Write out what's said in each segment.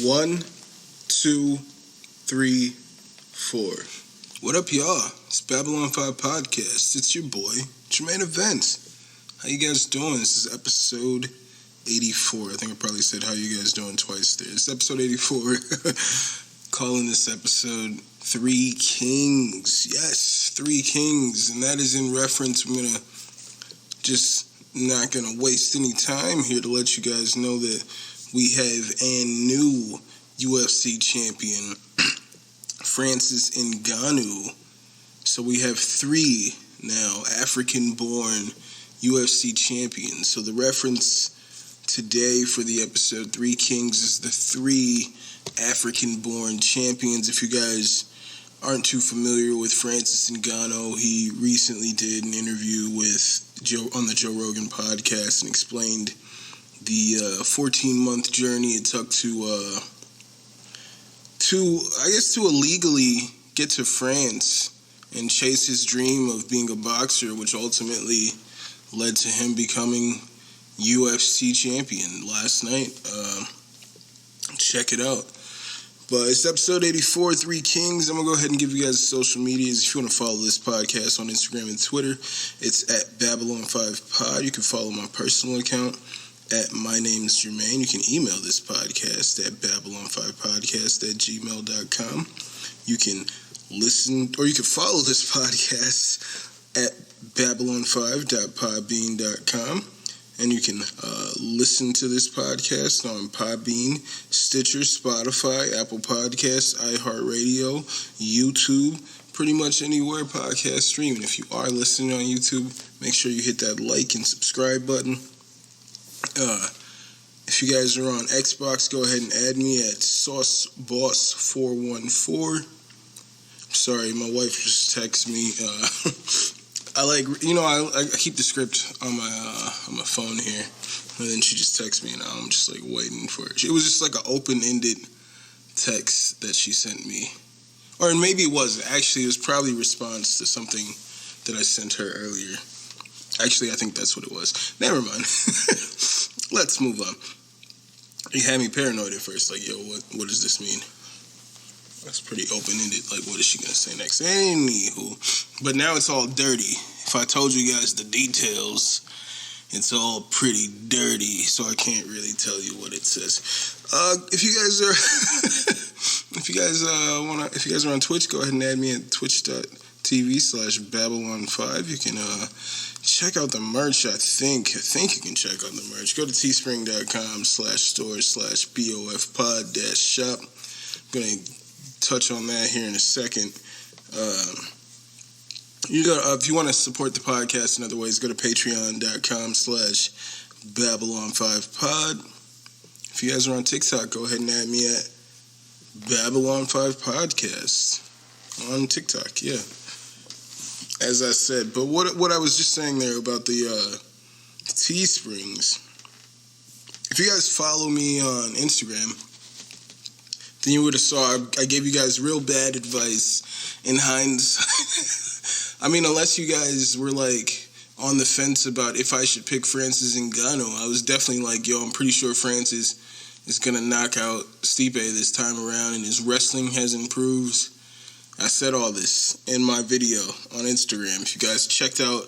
1, 2, 3, 4. What up, y'all? It's Babylon 5 Podcast. It's your boy, Jermaine Events. How you guys doing? This is episode 84. I think I probably said how you guys doing twice there. It's episode 84. Calling this episode Three Kings. Yes, Three Kings. And that is in reference, I'm not gonna waste any time here to let you guys know that we have a new UFC champion, Francis Ngannou. So we have three now African-born UFC champions. So the reference today for the episode Three Kings is the three African-born champions. If you guys aren't too familiar with Francis Ngannou, he recently did an interview with Joe on the Joe Rogan podcast and explained the 14-month journey it took to illegally get to France and chase his dream of being a boxer, which ultimately led to him becoming UFC champion last night. Check it out. But it's episode 84, Three Kings. I'm going to go ahead and give you guys social medias. If you want to follow this podcast on Instagram and Twitter, it's at Babylon5Pod. You can follow my personal account at My Name is Jermaine. You can email this podcast at Babylon5podcast@gmail.com. You can listen, or you can follow this podcast at Babylon5.podbean.com. And you can listen to this podcast on Podbean, Stitcher, Spotify, Apple Podcasts, iHeartRadio, YouTube, pretty much anywhere podcast stream. And if you are listening on YouTube, make sure you hit that like and subscribe button. If you guys are on Xbox, go ahead and add me at SauceBoss414. Sorry, my wife just texted me. I keep the script on my phone here, and then she just texts me, and I'm just like waiting for it. It was just like an open-ended text that she sent me, or maybe it wasn't. Actually, it was probably a response to something that I sent her earlier. Actually, I think that's what it was. Never mind. Let's move on. You had me paranoid at first, like, yo, what does this mean? That's pretty open-ended. Like, what is she going to say next? Anywho. But now it's all dirty. If I told you guys the details, it's all pretty dirty, so I can't really tell you what it says. If you guys are on Twitch, go ahead and add me at twitch.tv/Babylon5. You can check out the merch. I think you can check out the merch. Go to teespring.com/store/BOFpod-shop. I'm going to touch on that here in a second. If you want to support the podcast in other ways, go to patreon.com/Babylon5Pod. If you guys are on TikTok, go ahead and add me at Babylon5 Podcast on TikTok. Yeah, as I said. But what I was just saying there about the Teesprings. If you guys follow me on Instagram, then you would have saw I gave you guys real bad advice in hindsight. I mean, unless you guys were like on the fence about if I should pick Francis Ngannou, I was definitely like, yo, I'm pretty sure Francis is going to knock out Stipe this time around and his wrestling has improved. I said all this in my video on Instagram. If you guys checked out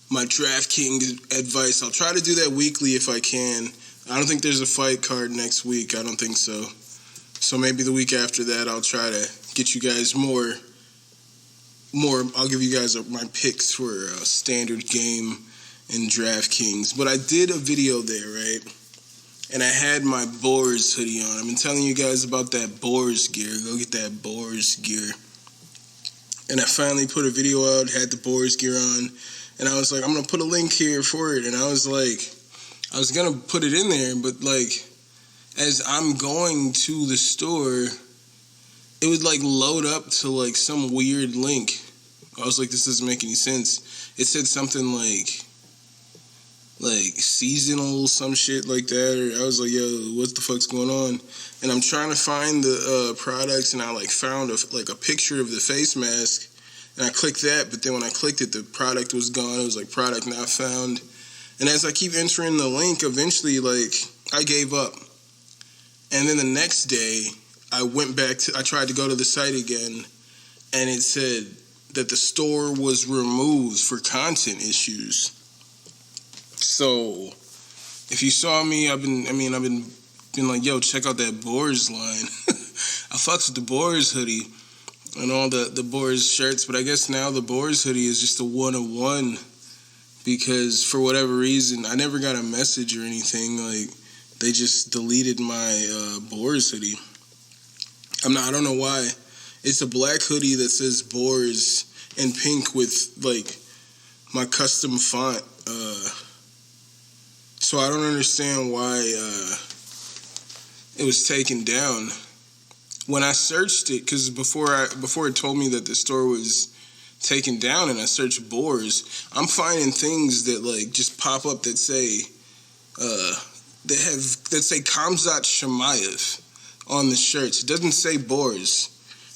my DraftKings advice, I'll try to do that weekly if I can. I don't think there's a fight card next week. I don't think so. So maybe the week after that, I'll try to get you guys more. I'll give you guys my picks for a standard game in DraftKings. But I did a video there, right? And I had my Boars hoodie on. I've been telling you guys about that Boars gear. Go get that Boars gear. And I finally put a video out, had the Boars gear on. And I was like, I'm going to put a link here for it. And I was like, I was going to put it in there, but like, as I'm going to the store, it would like load up to like some weird link. I was like, this doesn't make any sense. It said something like seasonal, some shit like that. Or I was like, yo, what the fuck's going on? And I'm trying to find the products, and I like found a picture of the face mask, and I clicked that. But then when I clicked it, the product was gone. It was like product not found. And as I keep entering the link, eventually like I gave up. And then the next day, I tried to go to the site again, and it said that the store was removed for content issues. So, if you saw me, I've been like, yo, check out that Boars line. I fucks with the Boars hoodie and all the Boars shirts, but I guess now the Boars hoodie is just a 1-of-1 because for whatever reason, I never got a message or anything. Like, they just deleted my Boars hoodie. I don't know why. It's a black hoodie that says Boars in pink with, like, my custom font. So I don't understand why it was taken down. When I searched it, because before it told me that the store was taken down and I searched Boars, I'm finding things that, like, just pop up that say Kamzat Shemaev on the shirts. It doesn't say Boars.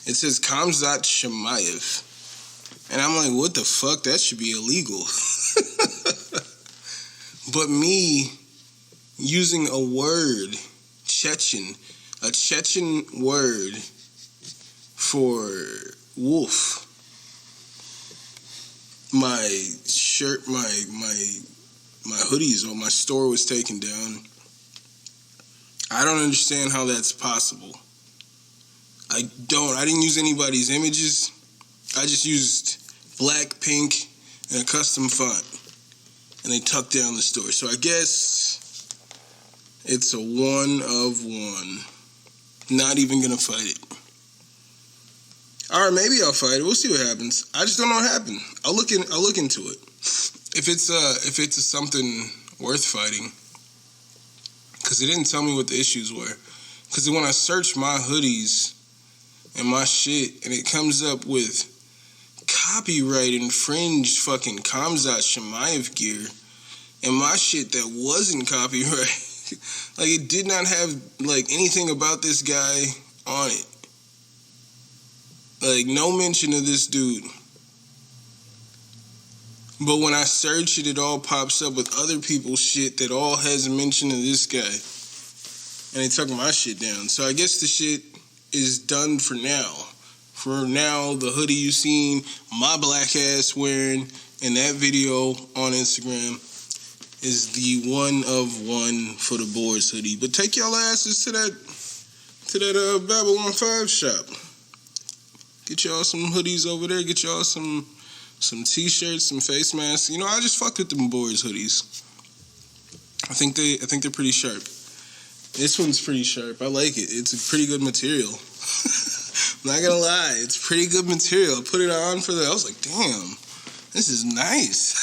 It says Kamzat Shemaev. And I'm like, what the fuck? That should be illegal. But me using a word, Chechen, a Chechen word for wolf, my shirt, my hoodies or my store was taken down. I don't understand how that's possible. I didn't use anybody's images. I just used black, pink, and a custom font. And they tucked down the store. So I guess it's a 1-of-1. Not even gonna fight it. Alright, maybe I'll fight it. We'll see what happens. I just don't know what happened. I'll look into it. If it's something worth fighting. Because it didn't tell me what the issues were. Because when I search my hoodies and my shit, and it comes up with copyright infringed fucking Kamzat Shemaev gear, and my shit that wasn't copyright, like, it did not have, like, anything about this guy on it. Like, no mention of this dude. But when I search it, it all pops up with other people's shit that all has mention of this guy. And they took my shit down. So I guess the shit is done for now. For now, the hoodie you seen my black ass wearing in that video on Instagram is the 1-of-1 for the Boars hoodie. But take y'all asses to that Babble 15 shop. Get y'all some hoodies over there. Get y'all some t-shirts, some face masks. You know, I just fucked with them Boars hoodies. I think they're pretty sharp. This one's pretty sharp. I like it. It's a pretty good material. I'm not gonna lie, it's pretty good material. I put it on I was like, damn, this is nice.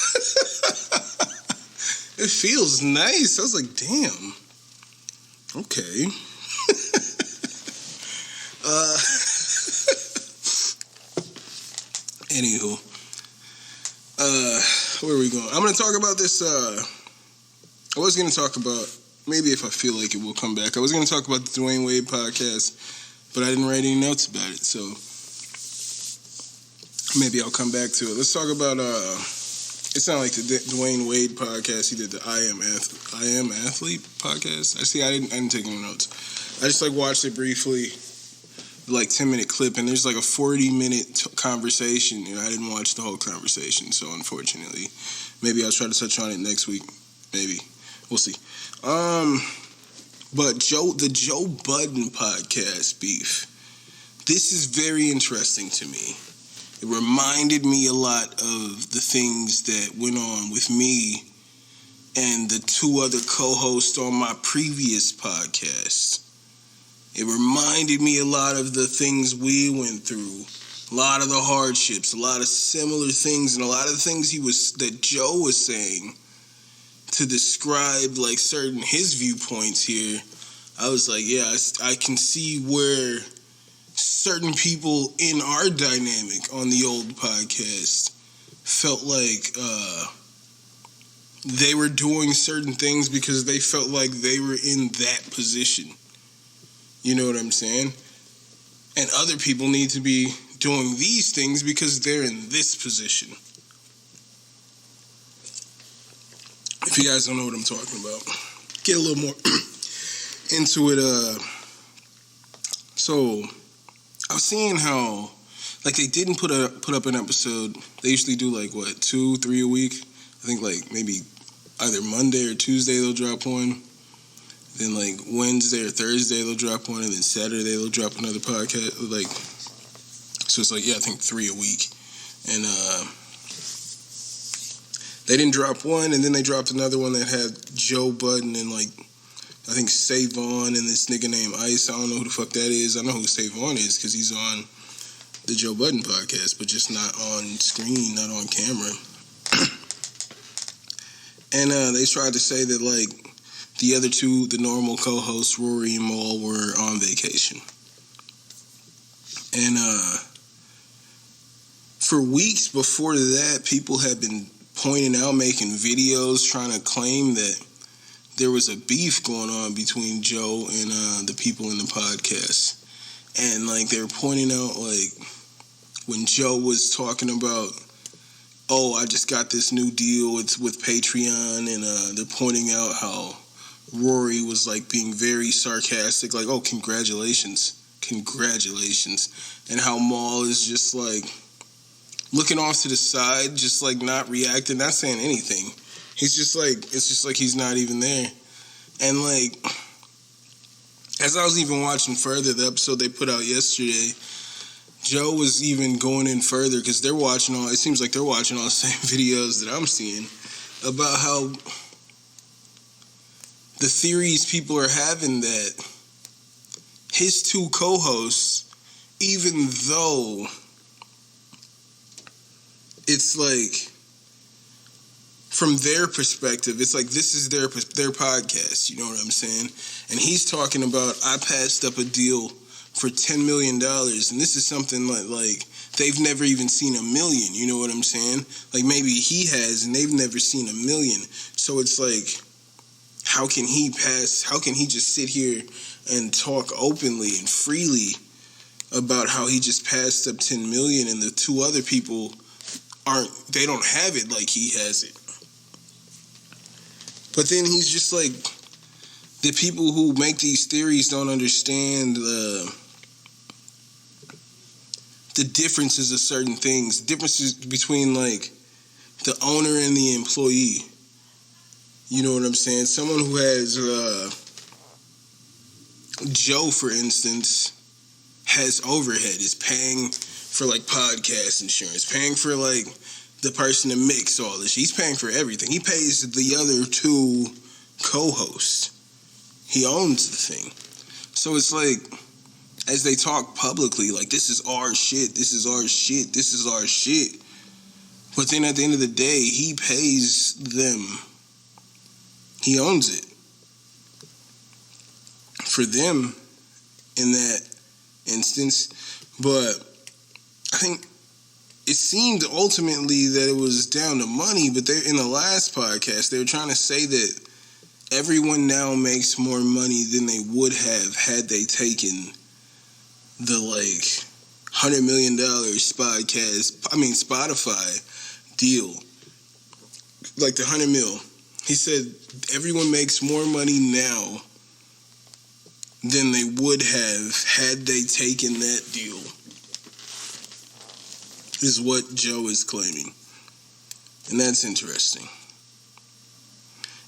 It feels nice. I was like, damn. Okay. Anywho. Where are we going? I'm gonna talk about this, I was gonna talk about, maybe if I feel like it will come back. I was gonna talk about the Dwayne Wade podcast, but I didn't write any notes about it, so maybe I'll come back to it. Let's talk about, it's not like the Dwayne Wade podcast. He did the I Am Athlete podcast. I didn't take any notes. I just, like, watched it briefly, like 10-minute clip, and there's like a 40-minute conversation, and I didn't watch the whole conversation, so unfortunately, maybe I'll try to touch on it next week. Maybe. We'll see. But the Joe Budden podcast beef, this is very interesting to me. It reminded me a lot of the things that went on with me and the two other co-hosts on my previous podcast. It reminded me a lot of the things we went through, a lot of the hardships, a lot of similar things, and a lot of the things that Joe was saying to describe, like, his viewpoints here. I was like, yeah, I can see where certain people in our dynamic on the old podcast felt like they were doing certain things because they felt like they were in that position. You know what I'm saying? And other people need to be doing these things because they're in this position. If you guys don't know what I'm talking about, get a little more into it So I was seeing how, like, they didn't put up an episode. They usually do, like, 2-3 a week. I think, like, maybe either Monday or Tuesday they'll drop one. Then, like, Wednesday or Thursday they'll drop one. And then Saturday they'll drop another podcast. Like, so it's like, I think 3 a week. And they didn't drop one. And then they dropped another one that had Joe Budden and, like, I think Savon and this nigga named Ice. I don't know who the fuck that is. I know who Savon is because he's on the Joe Budden podcast, but just not on screen, not on camera. And they tried to say that, like, the other two, the normal co-hosts, Rory and Maul, were on vacation. And for weeks before that, people had been pointing out, making videos, trying to claim that there was a beef going on between Joe and the people in the podcast. And, like, they were pointing out, like, when Joe was talking about, oh, I just got this new deal, it's with Patreon, and they're pointing out how Rory was, like, being very sarcastic, like, oh, congratulations, and how Maul is just, like, looking off to the side, just, like, not reacting, not saying anything. He's just, like, it's just like he's not even there. And, like, as I was even watching further, the episode they put out yesterday, Joe was even going in further because it seems like they're watching all the same videos that I'm seeing about how the theories people are having that his two co-hosts, even though it's like, from their perspective, it's like this is their podcast, you know what I'm saying? And he's talking about, I passed up a deal for $10 million, and this is something like they've never even seen $1 million, you know what I'm saying? Like, maybe he has, and they've never seen $1 million. So it's like, how can he just sit here and talk openly and freely about how he just passed up $10 million, and the two other people they don't have it like he has it? But then he's just like, the people who make these theories don't understand the differences of certain things, differences between, like, the owner and the employee. You know what I'm saying? Someone who has, Joe, for instance, has overhead, is paying for, like, podcast insurance, paying for, like, the person to mix all this. He's paying for everything. He pays the other two co-hosts. He owns the thing. So it's like, as they talk publicly, like, this is our shit, this is our shit, this is our shit. But then at the end of the day, he pays them. He owns it. For them, in that instance. But I think it seemed ultimately that it was down to money, but in the last podcast, they were trying to say that everyone now makes more money than they would have had they taken the, like, $100 million Spotify deal. Like, the 100 mil. He said everyone makes more money now than they would have had they taken that deal, is what Joe is claiming. And that's interesting.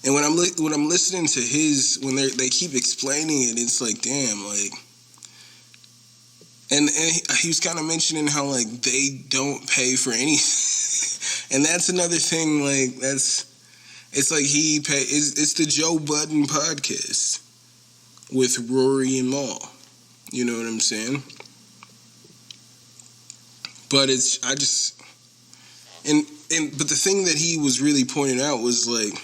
And when I'm listening to when they keep explaining it, it's like, damn, like, and he was kind of mentioning how, like, they don't pay for anything. And that's another thing, like, it's like it's the Joe Budden podcast with Rory and Maul. You know what I'm saying? But but the thing that he was really pointing out was, like,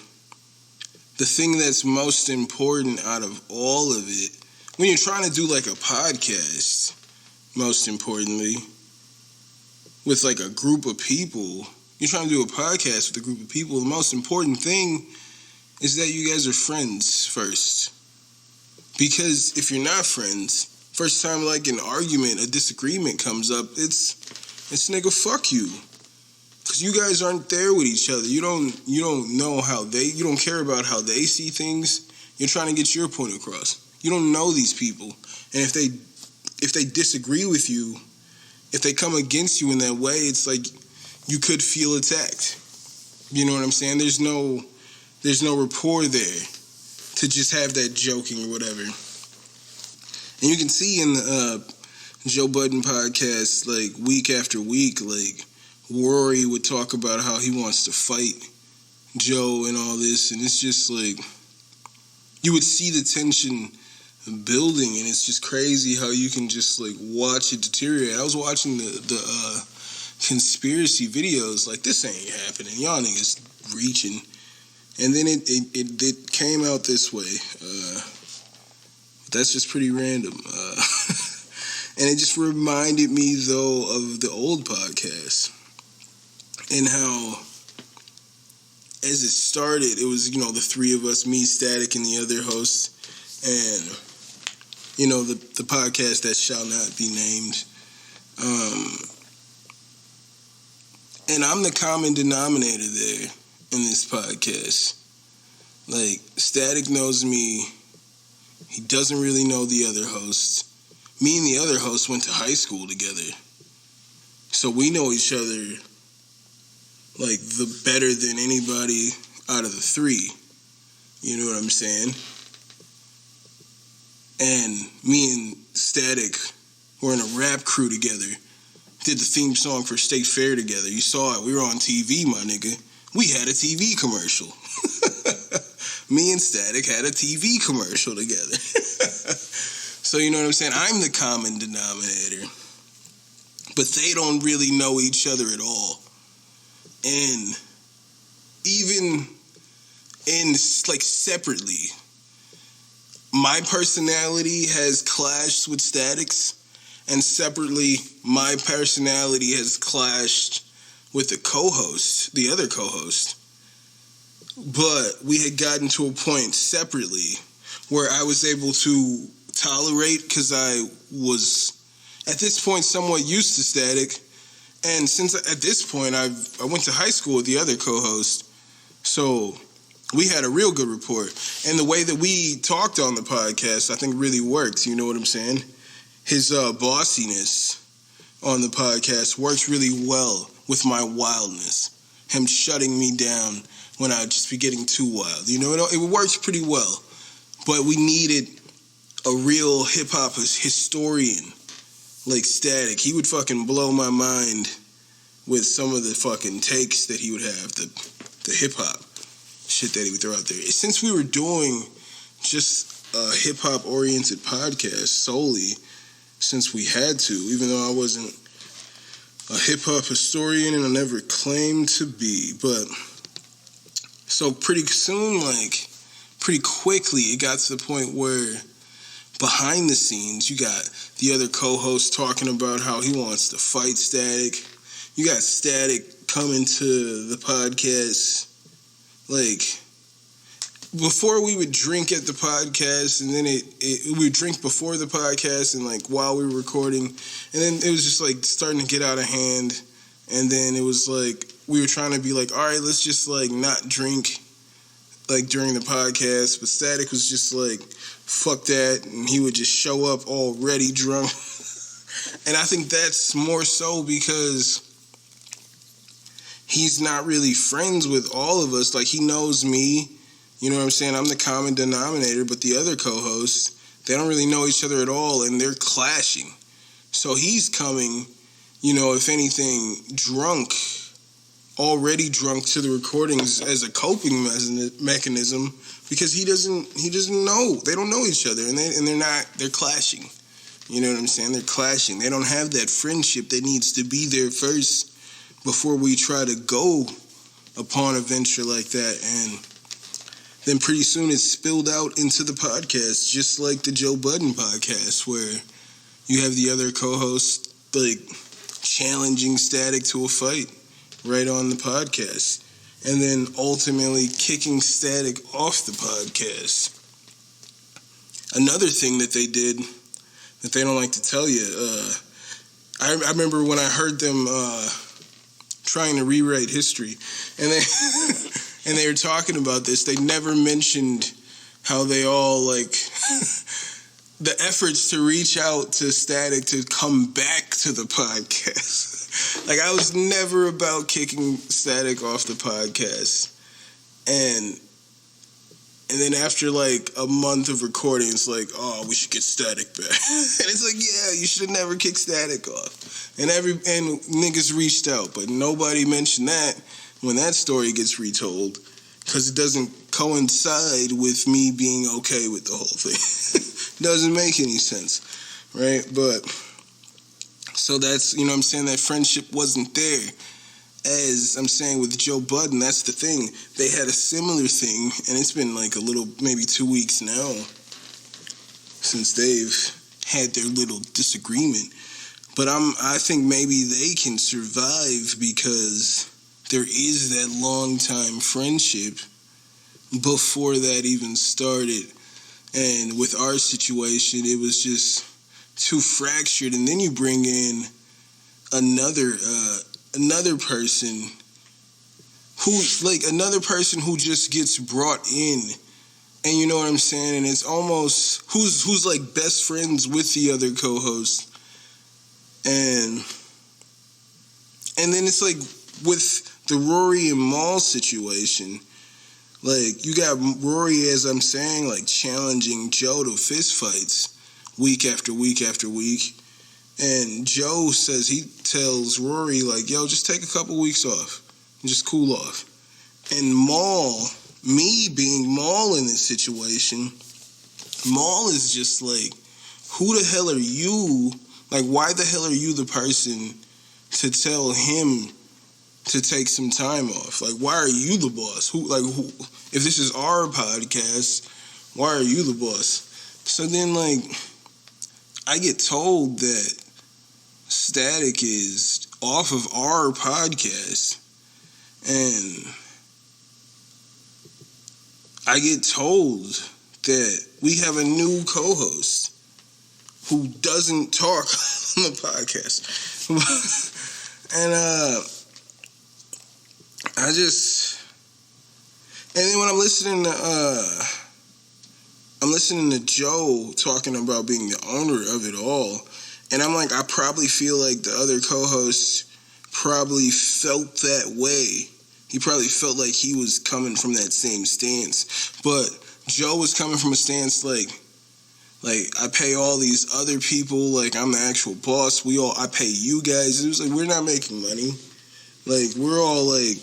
the thing that's most important out of all of it, when you're trying to do, like, a podcast, most importantly, with, like, a group of people, you're trying to do a podcast with a group of people, the most important thing is that you guys are friends first. Because if you're not friends, first time, like, an argument, a disagreement comes up, it's nigga, fuck you. Because you guys aren't there with each other. You don't know you don't care about how they see things. You're trying to get your point across. You don't know these people. And if they if they disagree with you, if they come against you in that way, it's like you could feel attacked. You know what I'm saying? There's no rapport there to just have that joking or whatever. And you can see in the Joe Budden podcast, like, week after week, like, Rory would talk about how he wants to fight Joe and all this, and it's just like, you would see the tension building, and it's just crazy how you can just, like, watch it deteriorate. I was watching the conspiracy videos, like, this ain't happening, y'all niggas reaching, and then it came out this way. That's just pretty random. And it just reminded me, though, of the old podcast and how, as it started, it was, the three of us, me, Static, and the other host, and, the podcast that shall not be named. And I'm the common denominator there in this podcast. Like, Static knows me. He doesn't really know the other host. Me and the other host went to high school together. So we know each other, like, the better than anybody out of the three. You know what I'm saying? And me and Static were in a rap crew together. Did the theme song for State Fair together. You saw it. We were on TV, my nigga. We had a TV commercial. Me and Static had a TV commercial together. So, you know what I'm saying? I'm the common denominator. But they don't really know each other at all. And even like, separately, my personality has clashed with Static's, and separately, my personality has clashed with the other co-host. But we had gotten to a point separately where I was able to tolerate, because I was, at this point, somewhat used to Static. And since at this point, I went to high school with the other co-host, so we had a real good rapport. And the way that we talked on the podcast, I think, really worked. You know what I'm saying? His bossiness on the podcast works really well with my wildness. Him shutting me down when I'd just be getting too wild. You know, it works pretty well. But we needed a real hip-hop historian like Static. He would fucking blow my mind with some of the fucking takes that he would have, the hip-hop shit that he would throw out there. Since we were doing just a hip-hop oriented podcast solely, since we had to, even though I wasn't a hip-hop historian and I never claimed to be, but so pretty soon, like, pretty quickly, it got to the point where behind the scenes, you got the other co-host talking about how he wants to fight Static. You got Static coming to the podcast, like, before we would drink at the podcast, and then we would drink before the podcast and, like, while we were recording, and then it was just, like, starting to get out of hand, and then it was, like, we were trying to be like, all right, let's just, like, not drink, like, during the podcast, but Static was just like, fuck that, and he would just show up already drunk. And I think that's more so because he's not really friends with all of us. Like, he knows me, you know what I'm saying? I'm the common denominator, but the other co-hosts, they don't really know each other at all, and they're clashing. So he's coming, if anything, already drunk to the recordings as a coping mechanism, because he doesn't know. They don't know each other, and they're clashing. You know what I'm saying? They're clashing. They don't have that friendship that needs to be there first before we try to go upon a venture like that. And then pretty soon it spilled out into the podcast, just like the Joe Budden podcast, where you have the other co-host, like, challenging Static to a fight right on the podcast, and then ultimately kicking Static off the podcast. Another thing that they did that they don't like to tell you, I remember when I heard them trying to rewrite history, and they were talking about this. They never mentioned how they all, like, the efforts to reach out to Static to come back to the podcast. Like, I was never about kicking Static off the podcast. And then after like a month of recording, it's like, oh, we should get Static back. And it's like, yeah, you should have never kicked Static off. And niggas reached out, but nobody mentioned that when that story gets retold, because it doesn't coincide with me being okay with the whole thing. Doesn't make any sense, right? But so that's, you know what I'm saying, that friendship wasn't there. As I'm saying with Joe Budden, that's the thing. They had a similar thing, and it's been like a little, maybe 2 weeks now since they've had their little disagreement. But I think maybe they can survive because there is that long time friendship before that even started. And with our situation, it was just too fractured. And then you bring in another person who just gets brought in, and you know what I'm saying, and it's almost who's like best friends with the other co-host, and then it's like with the Rory and Maul situation, like you got Rory, as I'm saying, like challenging Joe to fist fights week after week after week. And Joe says, he tells Rory, like, yo, just take a couple weeks off and just cool off. And Maul, me being Maul in this situation, Maul is just like, who the hell are you? Like, why the hell are you the person to tell him to take some time off? Like, why are you the boss? Who? If this is our podcast, why are you the boss? So then, like, I get told that Static is off of our podcast, and I get told that we have a new co-host who doesn't talk on the podcast. And and then when I'm listening to Joe talking about being the owner of it all, and I'm like, I probably feel like the other co-hosts probably felt that way. He probably felt like he was coming from that same stance. But Joe was coming from a stance like I pay all these other people, like I'm the actual boss. I pay you guys. It was like, we're not making money. Like, we're all like,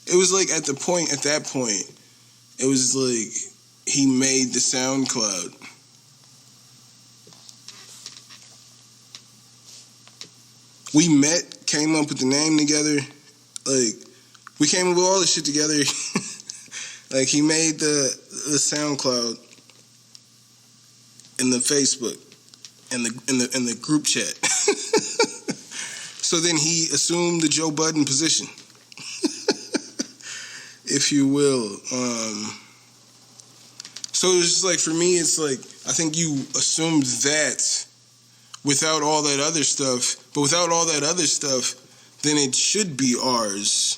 it was like at that point, it was like he made the SoundCloud. We met, came up with the name together. Like, we came up with all this shit together. Like, he made the SoundCloud and the Facebook and the group chat. So then he assumed the Joe Budden position, if you will. So it was just like, for me, it's like, I think you assumed that without all that other stuff. But without all that other stuff, then it should be ours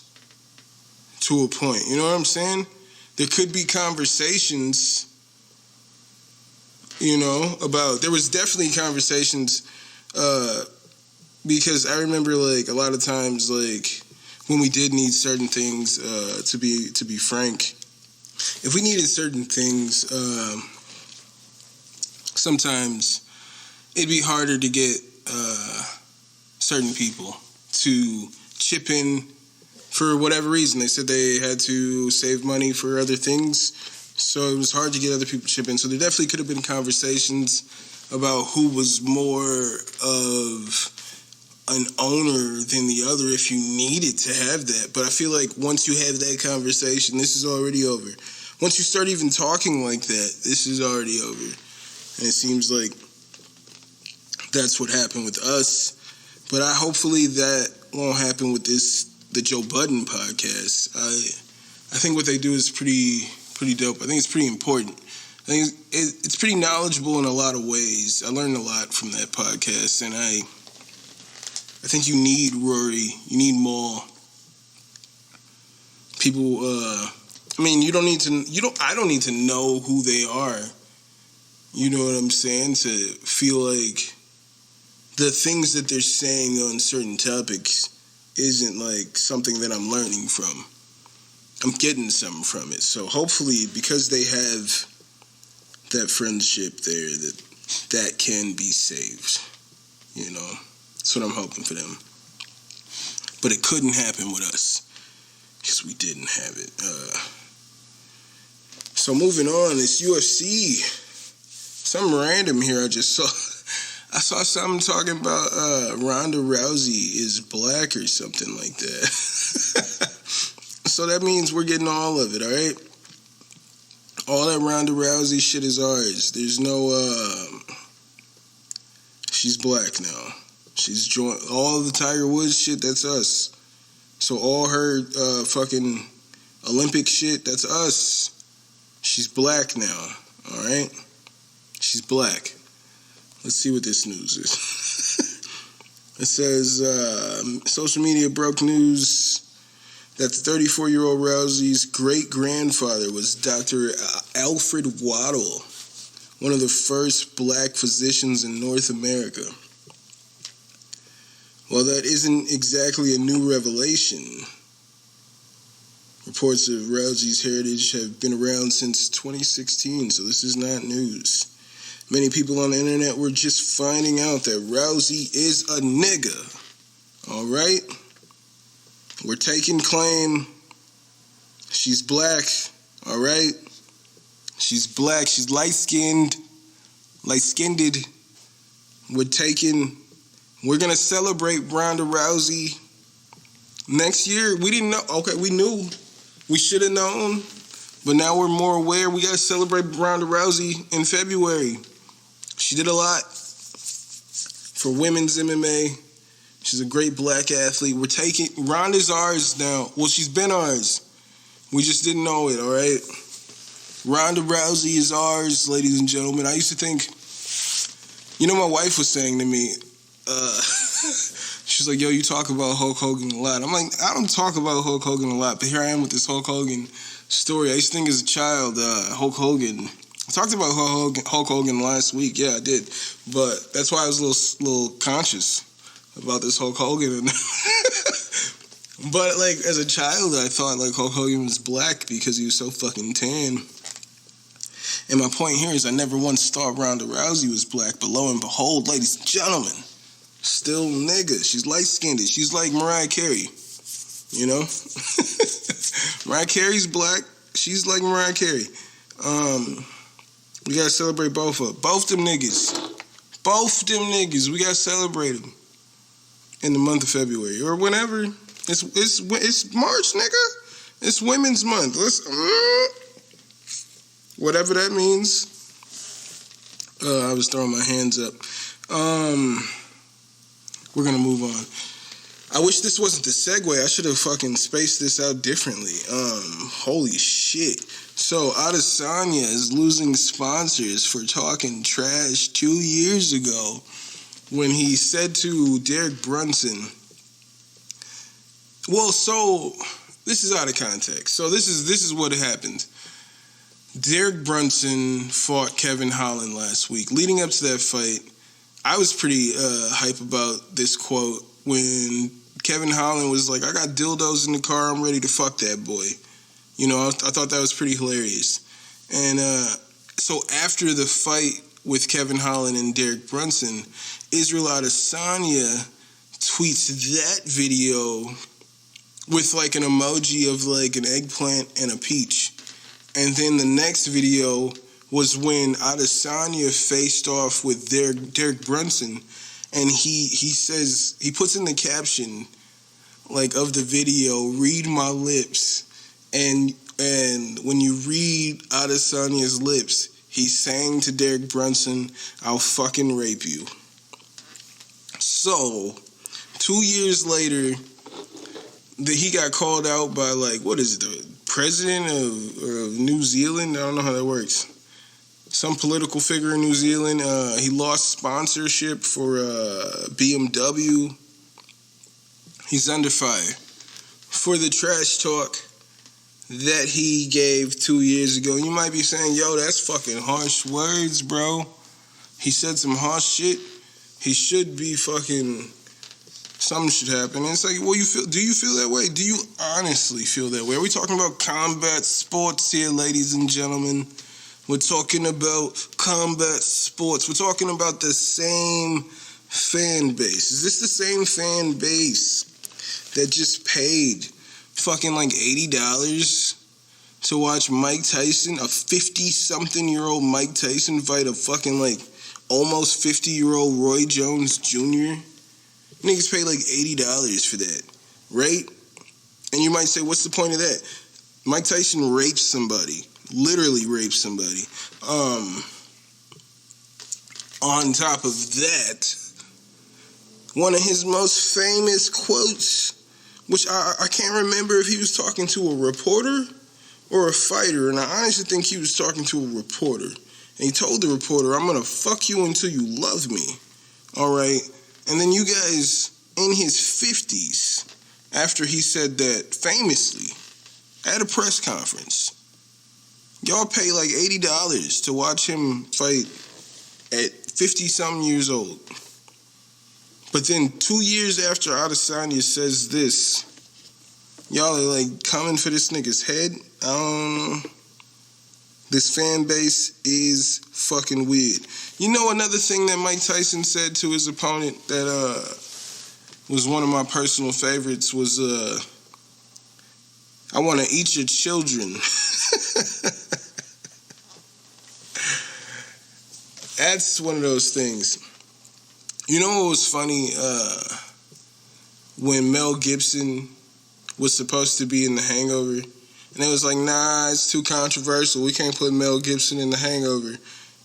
to a point. You know what I'm saying? There could be conversations, you know, there was definitely conversations, because I remember, like, a lot of times, like, when we did need certain things, to be frank, if we needed certain things, sometimes it'd be harder to get certain people to chip in for whatever reason. They said they had to save money for other things, so it was hard to get other people to chip in. So there definitely could have been conversations about who was more of an owner than the other if you needed to have that. But I feel like once you have that conversation, this is already over. Once you start even talking like that, this is already over. And it seems like that's what happened with us. But hopefully that won't happen with the Joe Budden podcast. I think what they do is pretty dope. I think it's pretty important. I think it's pretty knowledgeable in a lot of ways. I learned a lot from that podcast, and I think you need Rory, you need Maul. People, I don't need to know who they are You know what I'm saying? To feel like the things that they're saying on certain topics isn't like something that I'm learning from. I'm getting something from it. So hopefully, because they have that friendship there, that can be saved. You know, that's what I'm hoping for them. But it couldn't happen with us because we didn't have it. So moving on, it's UFC. Something random here I just saw. I saw something talking about Ronda Rousey is black or something like that. So that means we're getting all of it, all right? All that Ronda Rousey shit is ours. There's no, she's black now. She's joined, all the Tiger Woods shit, that's us. So all her fucking Olympic shit, that's us. She's black now, all right? She's black. Let's see what this news is. It says, social media broke news that the 34-year-old Rousey's great-grandfather was Dr. Alfred Waddle, one of the first black physicians in North America. Well, that isn't exactly a new revelation. Reports of Rousey's heritage have been around since 2016, so this is not news. Many people on the internet were just finding out that Rousey is a nigga. All right? We're taking claim. She's black. All right? She's black. She's light-skinned. Light-skinned. We're going to celebrate Ronda Rousey next year. We didn't know. Okay, we knew. We should have known. But now we're more aware. We got to celebrate Ronda Rousey in February. She did a lot for women's MMA. She's a great black athlete. Ronda's ours now. Well, she's been ours. We just didn't know it, all right? Ronda Rousey is ours, ladies and gentlemen. I used to think, my wife was saying to me, she's like, yo, you talk about Hulk Hogan a lot. I'm like, I don't talk about Hulk Hogan a lot, but here I am with this Hulk Hogan story. I used to think as a child, Hulk Hogan... I talked about Hulk Hogan last week. Yeah, I did. But that's why I was a little conscious about this Hulk Hogan. But, like, as a child, I thought, like, Hulk Hogan was black because he was so fucking tan. And my point here is I never once thought Ronda Rousey was black. But lo and behold, ladies and gentlemen, still nigga. She's light-skinned. She's like Mariah Carey. You know? Mariah Carey's black. She's like Mariah Carey. We gotta celebrate both them niggas. Both them niggas. We gotta celebrate them in the month of February or whenever. It's March, nigga. It's Women's Month. Whatever that means. I was throwing my hands up. We're gonna move on. I wish this wasn't the segue. I should have fucking spaced this out differently. Holy shit. So, Adesanya is losing sponsors for talking trash 2 years ago when he said to Derek Brunson, well, so, this is out of context. So, this is what happened. Derek Brunson fought Kevin Holland last week. Leading up to that fight, I was pretty hype about this quote when Kevin Holland was like, I got dildos in the car, I'm ready to fuck that boy. I thought that was pretty hilarious. And so after the fight with Kevin Holland and Derek Brunson, Israel Adesanya tweets that video with like an emoji of like an eggplant and a peach. And then the next video was when Adesanya faced off with Derek Brunson, and he says, he puts in the caption like of the video, read my lips. And when you read Adesanya's lips, he's saying to Derek Brunson, I'll fucking rape you. So, 2 years later, he got called out by, like, what is it, the president of New Zealand? I don't know how that works. Some political figure in New Zealand. He lost sponsorship for BMW. He's under fire for the trash talk that he gave 2 years ago. You might be saying, yo, that's fucking harsh words, bro. He said some harsh shit. He should be fucking, something should happen. And it's like, well, do you feel that way? Do you honestly feel that way? Are we talking about combat sports here, ladies and gentlemen? We're talking about combat sports. We're talking about the same fan base. Is this the same fan base that just paid fucking like $80 to watch Mike Tyson, a 50-something-year-old Mike Tyson fight a fucking like almost 50-year-old Roy Jones Jr.? Niggas pay like $80 for that, right? And you might say, what's the point of that? Mike Tyson raped somebody, literally raped somebody. On top of that, one of his most famous quotes, which I can't remember if he was talking to a reporter or a fighter, and I honestly think he was talking to a reporter. And he told the reporter, I'm going to fuck you until you love me, all right? And then you guys, in his 50s, after he said that famously at a press conference, y'all pay like $80 to watch him fight at 50-something years old. But then 2 years after Adesanya says this, y'all are like coming for this nigga's head. This fan base is fucking weird. You know, another thing that Mike Tyson said to his opponent that was one of my personal favorites was, I want to eat your children. That's one of those things. You know what was funny? When Mel Gibson was supposed to be in The Hangover, and it was like, nah, it's too controversial. We can't put Mel Gibson in The Hangover.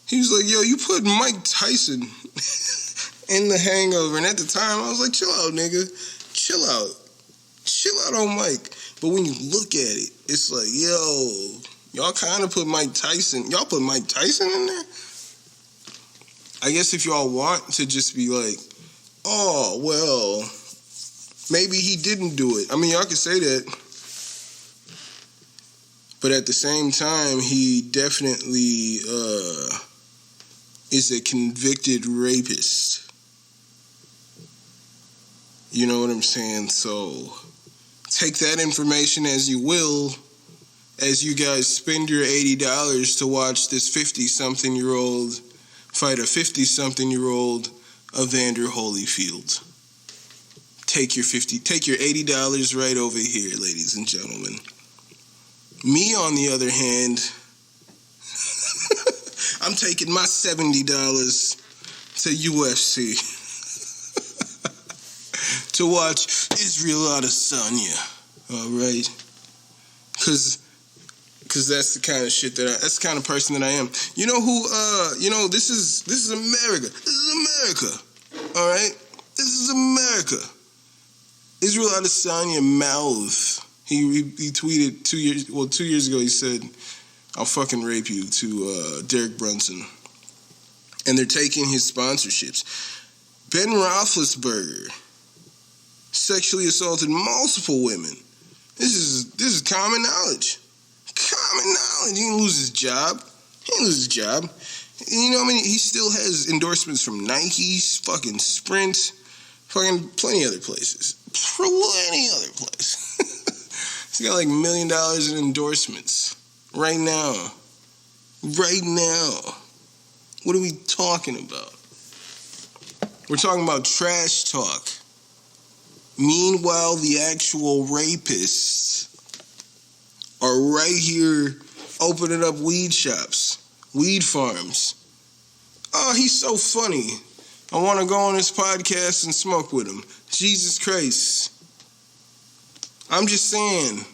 He was like, yo, you put Mike Tyson in The Hangover. And at the time, I was like, chill out, nigga. Chill out. Chill out on Mike. But when you look at it, it's like, yo, y'all kind of put Mike Tyson. Y'all put Mike Tyson in there? I guess if y'all want to just be like, oh, well, maybe he didn't do it. I mean, y'all can say that. But at the same time, he definitely is a convicted rapist. You know what I'm saying? So take that information as you will, as you guys spend your $80 to watch this 50-something-year-old fight a 50-something-year-old Evander Holyfield. Take your $80 right over here, ladies and gentlemen. Me, on the other hand, I'm taking my $70 to UFC to watch Israel Adesanya. All right, because that's the kind of shit that's the kind of person that I am. You know who? This is America. This is America. All right, this is America. Israel Adesanya mouth. He tweeted 2 years ago, he said, I'll fucking rape you to Derek Brunson. And they're taking his sponsorships. Ben Roethlisberger sexually assaulted multiple women. This is common knowledge. Common knowledge. He didn't lose his job. You know what I mean? He still has endorsements from Nike, fucking Sprint, fucking plenty other places. He's got like $1 million in endorsements right now. Right now. What are we talking about? We're talking about trash talk. Meanwhile, the actual rapists are right here opening up weed shops, weed farms. Oh, he's so funny. I want to go on his podcast and smoke with him. Jesus Christ. I'm just saying,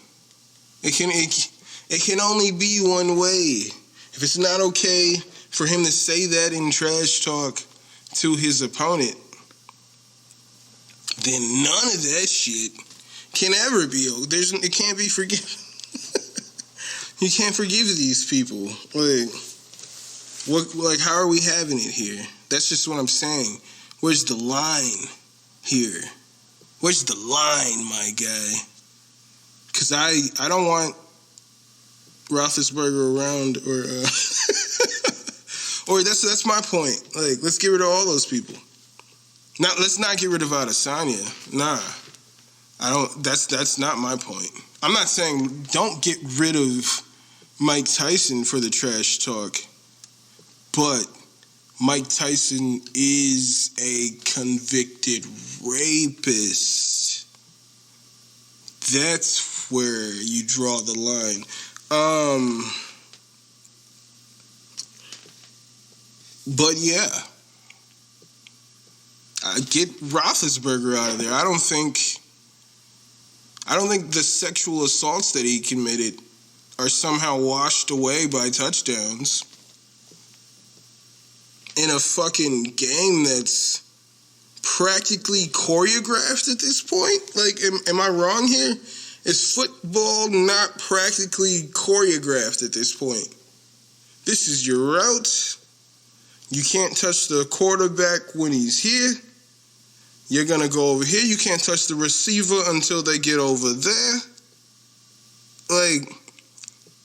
it can only be one way. If it's not okay for him to say that in trash talk to his opponent, then none of that shit can ever be. It can't be forgiven. You can't forgive these people. How are we having it here? That's just what I'm saying. Where's the line here? Where's the line, my guy? Because I don't want Roethlisberger around, or that's my point. Like, let's get rid of all those people. Now, let's not get rid of Adesanya. Nah, I don't. That's not my point. I'm not saying don't get rid of Mike Tyson for the trash talk, but Mike Tyson is a convicted rapist. That's where you draw the line. But yeah, get Roethlisberger out of there. I don't think the sexual assaults that he committed are somehow washed away by touchdowns in a fucking game that's practically choreographed at this point. Like, am I wrong here? Is football not practically choreographed at this point? This is your route. You can't touch the quarterback when he's here. You're going to go over here. You can't touch the receiver until they get over there. Like,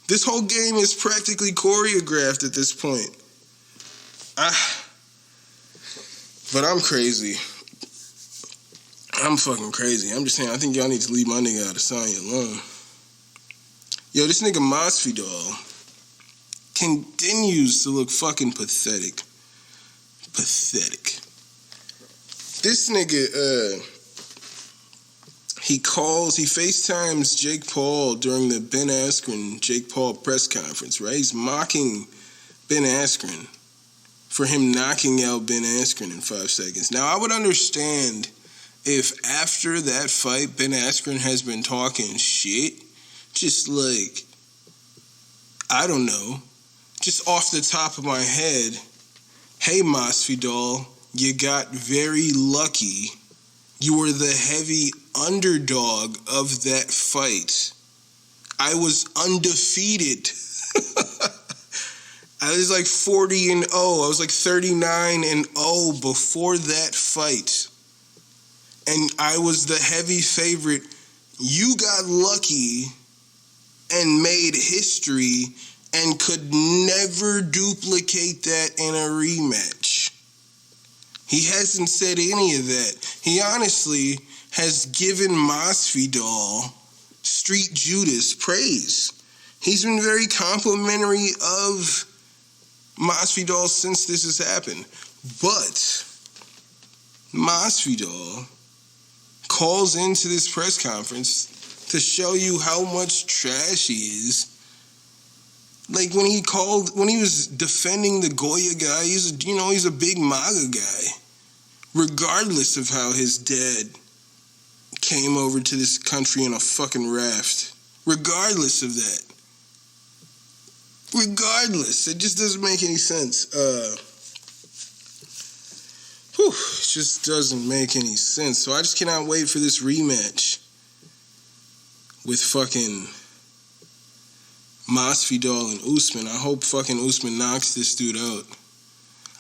this whole game is practically choreographed at this point. But I'm crazy. I'm fucking crazy. I'm just saying, I think y'all need to leave my nigga Adesanya alone. Yo, this nigga Masvidal continues to look fucking pathetic. Pathetic. This nigga, he FaceTimes Jake Paul during the Ben Askren Jake Paul press conference, right? He's mocking Ben Askren for him knocking out Ben Askren in 5 seconds. Now, I would understand if after that fight, Ben Askren has been talking shit, just like, I don't know, just off the top of my head, hey, Masvidal, you got very lucky. You were the heavy underdog of that fight. I was undefeated. I was like 40-0. I was like 39-0 before that fight. And I was the heavy favorite. You got lucky and made history and could never duplicate that in a rematch. He hasn't said any of that. He honestly has given Masvidal Street Judas praise. He's been very complimentary of Masvidal since this has happened. But Masvidal calls into this press conference to show you how much trash he is. Like when he was defending the Goya guy, he's a big MAGA guy. Regardless of how his dad came over to this country in a fucking raft. Regardless of that. Regardless. It just doesn't make any sense. It just doesn't make any sense. So I just cannot wait for this rematch with fucking Masvidal and Usman. I hope fucking Usman knocks this dude out.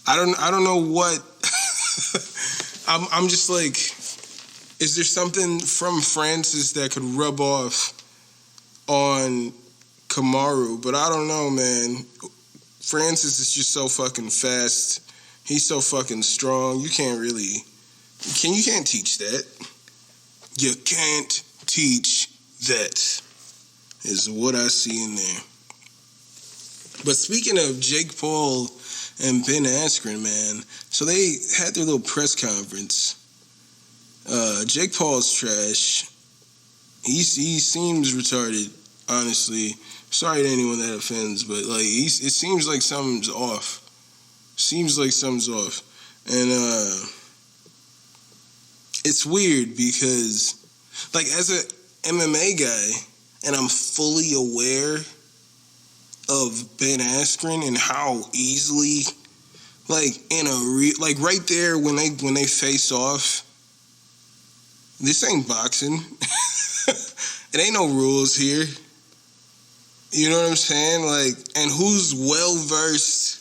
I don't know what. I'm just like, is there something from Francis that could rub off on Kamaru? But I don't know, man. Francis is just so fucking fast. He's so fucking strong. You can't teach that. You can't teach that, is what I see in there. But speaking of Jake Paul and Ben Askren, man, so they had their little press conference. Jake Paul's trash. He seems retarded, honestly. Sorry to anyone that offends, but like it seems like something's off. And it's weird because, like, as a MMA guy, and I'm fully aware of Ben Askren and how easily, like like right there when they face off, this ain't boxing. It ain't no rules here. You know what I'm saying? Like, and who's well versed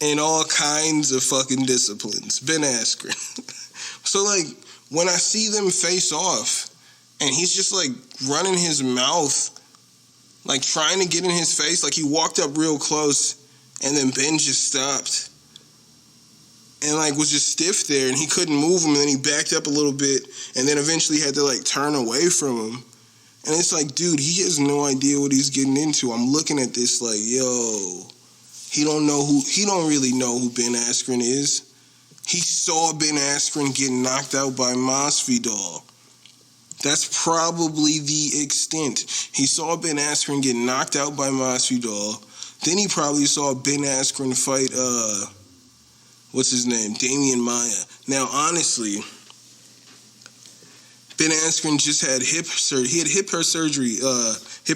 in all kinds of fucking disciplines? Ben Askren. So like when I see them face off, and he's just like running his mouth like trying to get in his face. Like he walked up real close, and then Ben just stopped. And like was just stiff there, and he couldn't move him, and then he backed up a little bit, and then eventually had to like turn away from him. And it's like, dude, he has no idea what he's getting into. I'm looking at this like, yo, he don't really know who Ben Askren is. He saw Ben Askren get knocked out by Masvidal. That's probably the extent. He saw Ben Askren get knocked out by Masvidal. Then he probably saw Ben Askren fight, what's his name? Damian Maia. Now, honestly, Ben Askren just had hip surgery. He had hip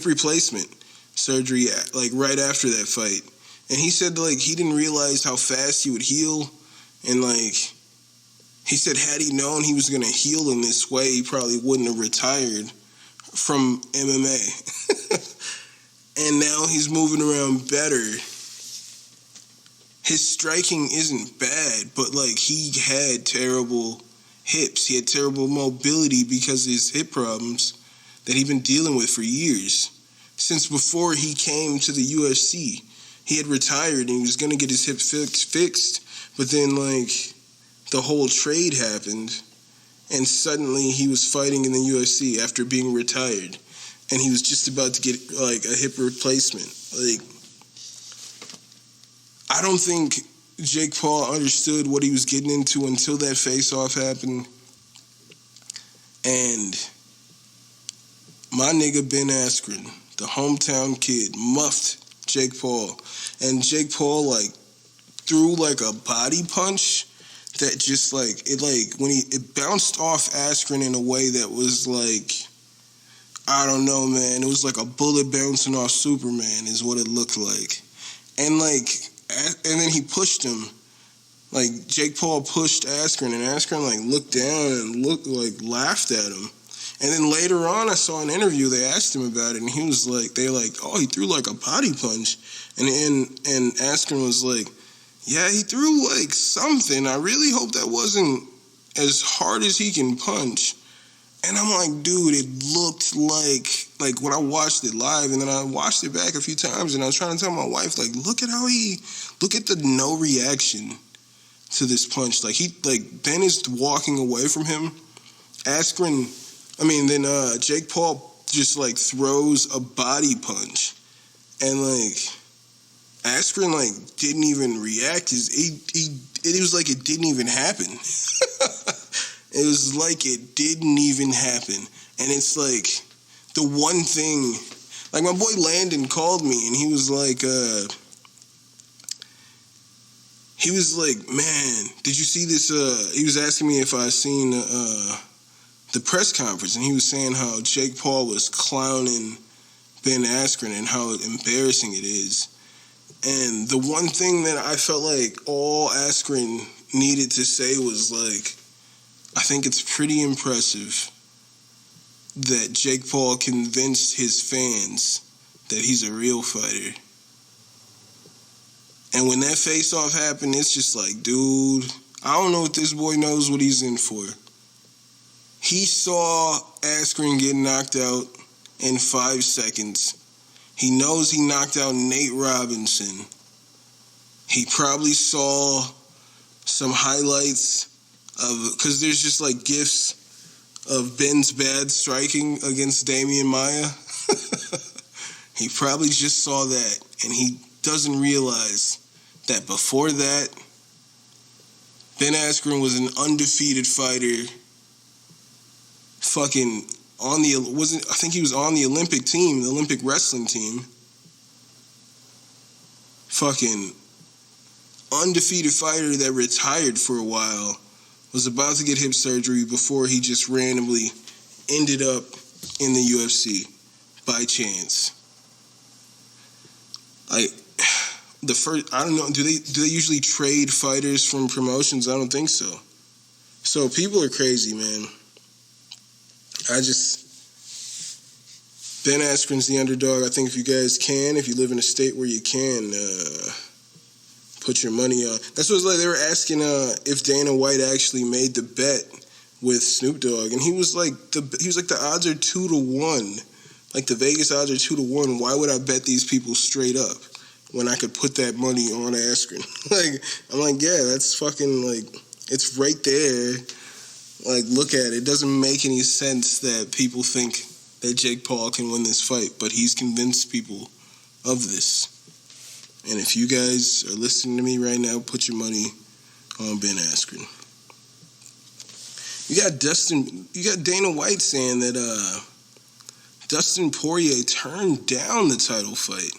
replacement surgery, like right after that fight. And he said like he didn't realize how fast he would heal, and like he said had he known he was gonna heal in this way, he probably wouldn't have retired from MMA. And now he's moving around better. His striking isn't bad, but like he had terrible hips. He had terrible mobility because of his hip problems that he'd been dealing with for years. Since before he came to the UFC, he had retired and he was going to get his hip fixed, but then like the whole trade happened and suddenly he was fighting in the UFC after being retired, and he was just about to get like a hip replacement. Like, I don't think Jake Paul understood what he was getting into until that face-off happened. And my nigga Ben Askren, the hometown kid, muffed Jake Paul. And Jake Paul, like, threw, like, a body punch that just, like, it bounced off Askren in a way that was, like, I don't know, man. It was like a bullet bouncing off Superman is what it looked like. And, like, and then he pushed him. Like, Jake Paul pushed Askren, and Askren, like, looked down and laughed at him. And then later on, I saw an interview, they asked him about it, and he was like, he threw, like, a body punch. And Askren was like, yeah, he threw, like, something. I really hope that wasn't as hard as he can punch. And I'm like, dude, it looked like when I watched it live, and then I watched it back a few times, and I was trying to tell my wife, like, look at the no reaction to this punch. Like, Ben is walking away from him. Jake Paul just, like, throws a body punch. And, like, Askren, like, didn't even react. It was like it didn't even happen. It was like it didn't even happen. And it's like the one thing, like my boy Landon called me and he was like, man, did you see this? He was asking me if I seen the press conference, and he was saying how Jake Paul was clowning Ben Askren and how embarrassing it is. And the one thing that I felt like all Askren needed to say was like, I think it's pretty impressive that Jake Paul convinced his fans that he's a real fighter. And when that face-off happened, it's just like, dude, I don't know if this boy knows what he's in for. He saw Askren get knocked out in 5 seconds. He knows he knocked out Nate Robinson. He probably saw some highlights because there's just like gifs of Ben's bad striking against Damian Maia. He probably just saw that, and he doesn't realize that before that, Ben Askren was an undefeated fighter. I think he was on the Olympic team, the Olympic wrestling team. Fucking undefeated fighter that retired for a while. Was about to get hip surgery before he just randomly ended up in the UFC by chance. I don't know. Do they usually trade fighters from promotions? I don't think so. So people are crazy, man. Ben Askren's the underdog. I think if you live in a state where you can, put your money on. That's what it was like. They were asking if Dana White actually made the bet with Snoop Dogg, and he was like the odds are 2-1 Like, the Vegas odds are 2-1. Why would I bet these people straight up when I could put that money on Askren? Like, I'm like, yeah, that's fucking, like, it's right there. Like, look at it. It doesn't make any sense that people think that Jake Paul can win this fight, but he's convinced people of this. And if you guys are listening to me right now, put your money on Ben Askren. You got Dana White saying that Dustin Poirier turned down the title fight.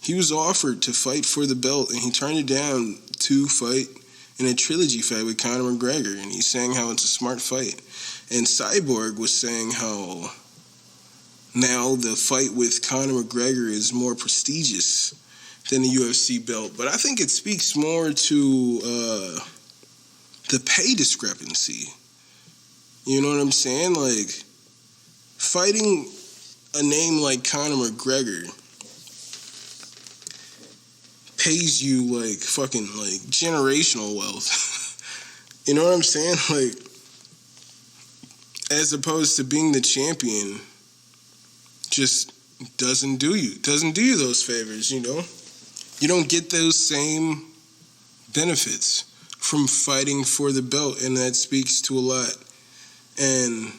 He was offered to fight for the belt, and he turned it down to fight in a trilogy fight with Conor McGregor, and he's saying how it's a smart fight. And Cyborg was saying how now the fight with Conor McGregor is more prestigious than the UFC belt. But I think it speaks more to the pay discrepancy. You know what I'm saying? Like, fighting a name like Conor McGregor pays you, like, fucking, like, generational wealth. You know what I'm saying? Like, as opposed to being the champion just doesn't do you those favors, you know? You don't get those same benefits from fighting for the belt, and that speaks to a lot. And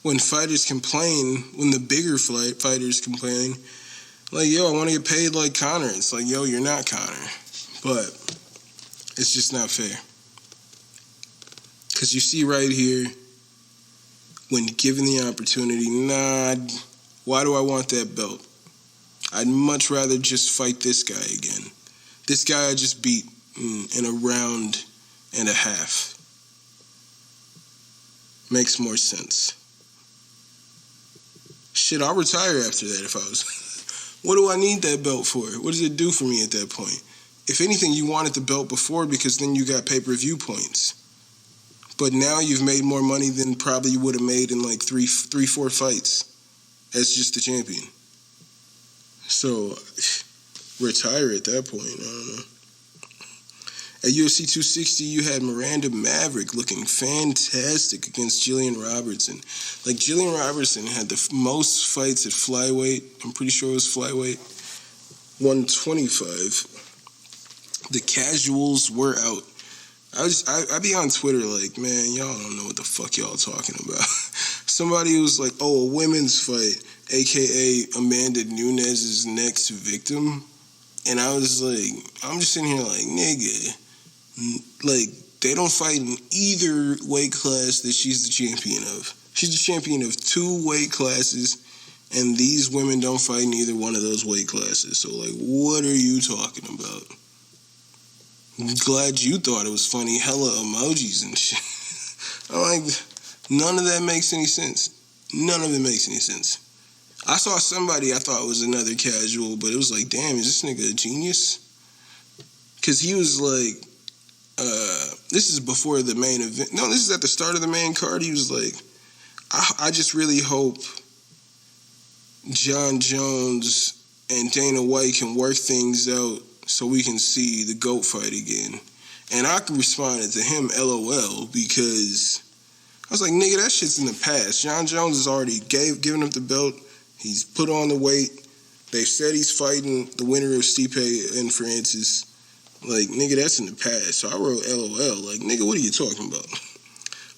when fighters complain, when the bigger fighters complain, like, yo, I want to get paid like Conor. It's like, yo, you're not Conor. But it's just not fair. Because you see right here, when given the opportunity, why do I want that belt? I'd much rather just fight this guy again. This guy I just beat in a round and a half. Makes more sense. Shit, I'll retire after that if I was... What do I need that belt for? What does it do for me at that point? If anything, you wanted the belt before because then you got pay-per-view points. But now you've made more money than probably you would have made in like 4 fights as just the champion. So, retire at that point. I don't know. At UFC 260, you had Miranda Maverick looking fantastic against Jillian Robertson. Like, Jillian Robertson had the most fights at flyweight. I'm pretty sure it was flyweight. 125. The casuals were out. I be on Twitter like, man, y'all don't know what the fuck y'all talking about. Somebody was like, oh, a women's fight, a.k.a. Amanda Nunes' next victim. And I was like, I'm just sitting here like, nigga, like, they don't fight in either weight class that she's the champion of. She's the champion of 2 weight classes, and these women don't fight in either one of those weight classes. So, like, what are you talking about? I'm glad you thought it was funny. Hella emojis and shit. I'm like, none of that makes any sense. None of it makes any sense. I saw somebody I thought was another casual, but it was like, damn, is this nigga a genius? Because he was like, this is before the main event. No, this is at the start of the main card. He was like, I just really hope John Jones and Dana White can work things out so we can see the GOAT fight again. And I responded to him, LOL, because I was like, nigga, that shit's in the past. John Jones has already given up the belt. He's put on the weight. They've said he's fighting the winner of Stipe and Francis. Like, nigga, that's in the past. So I wrote LOL. Like, nigga, what are you talking about?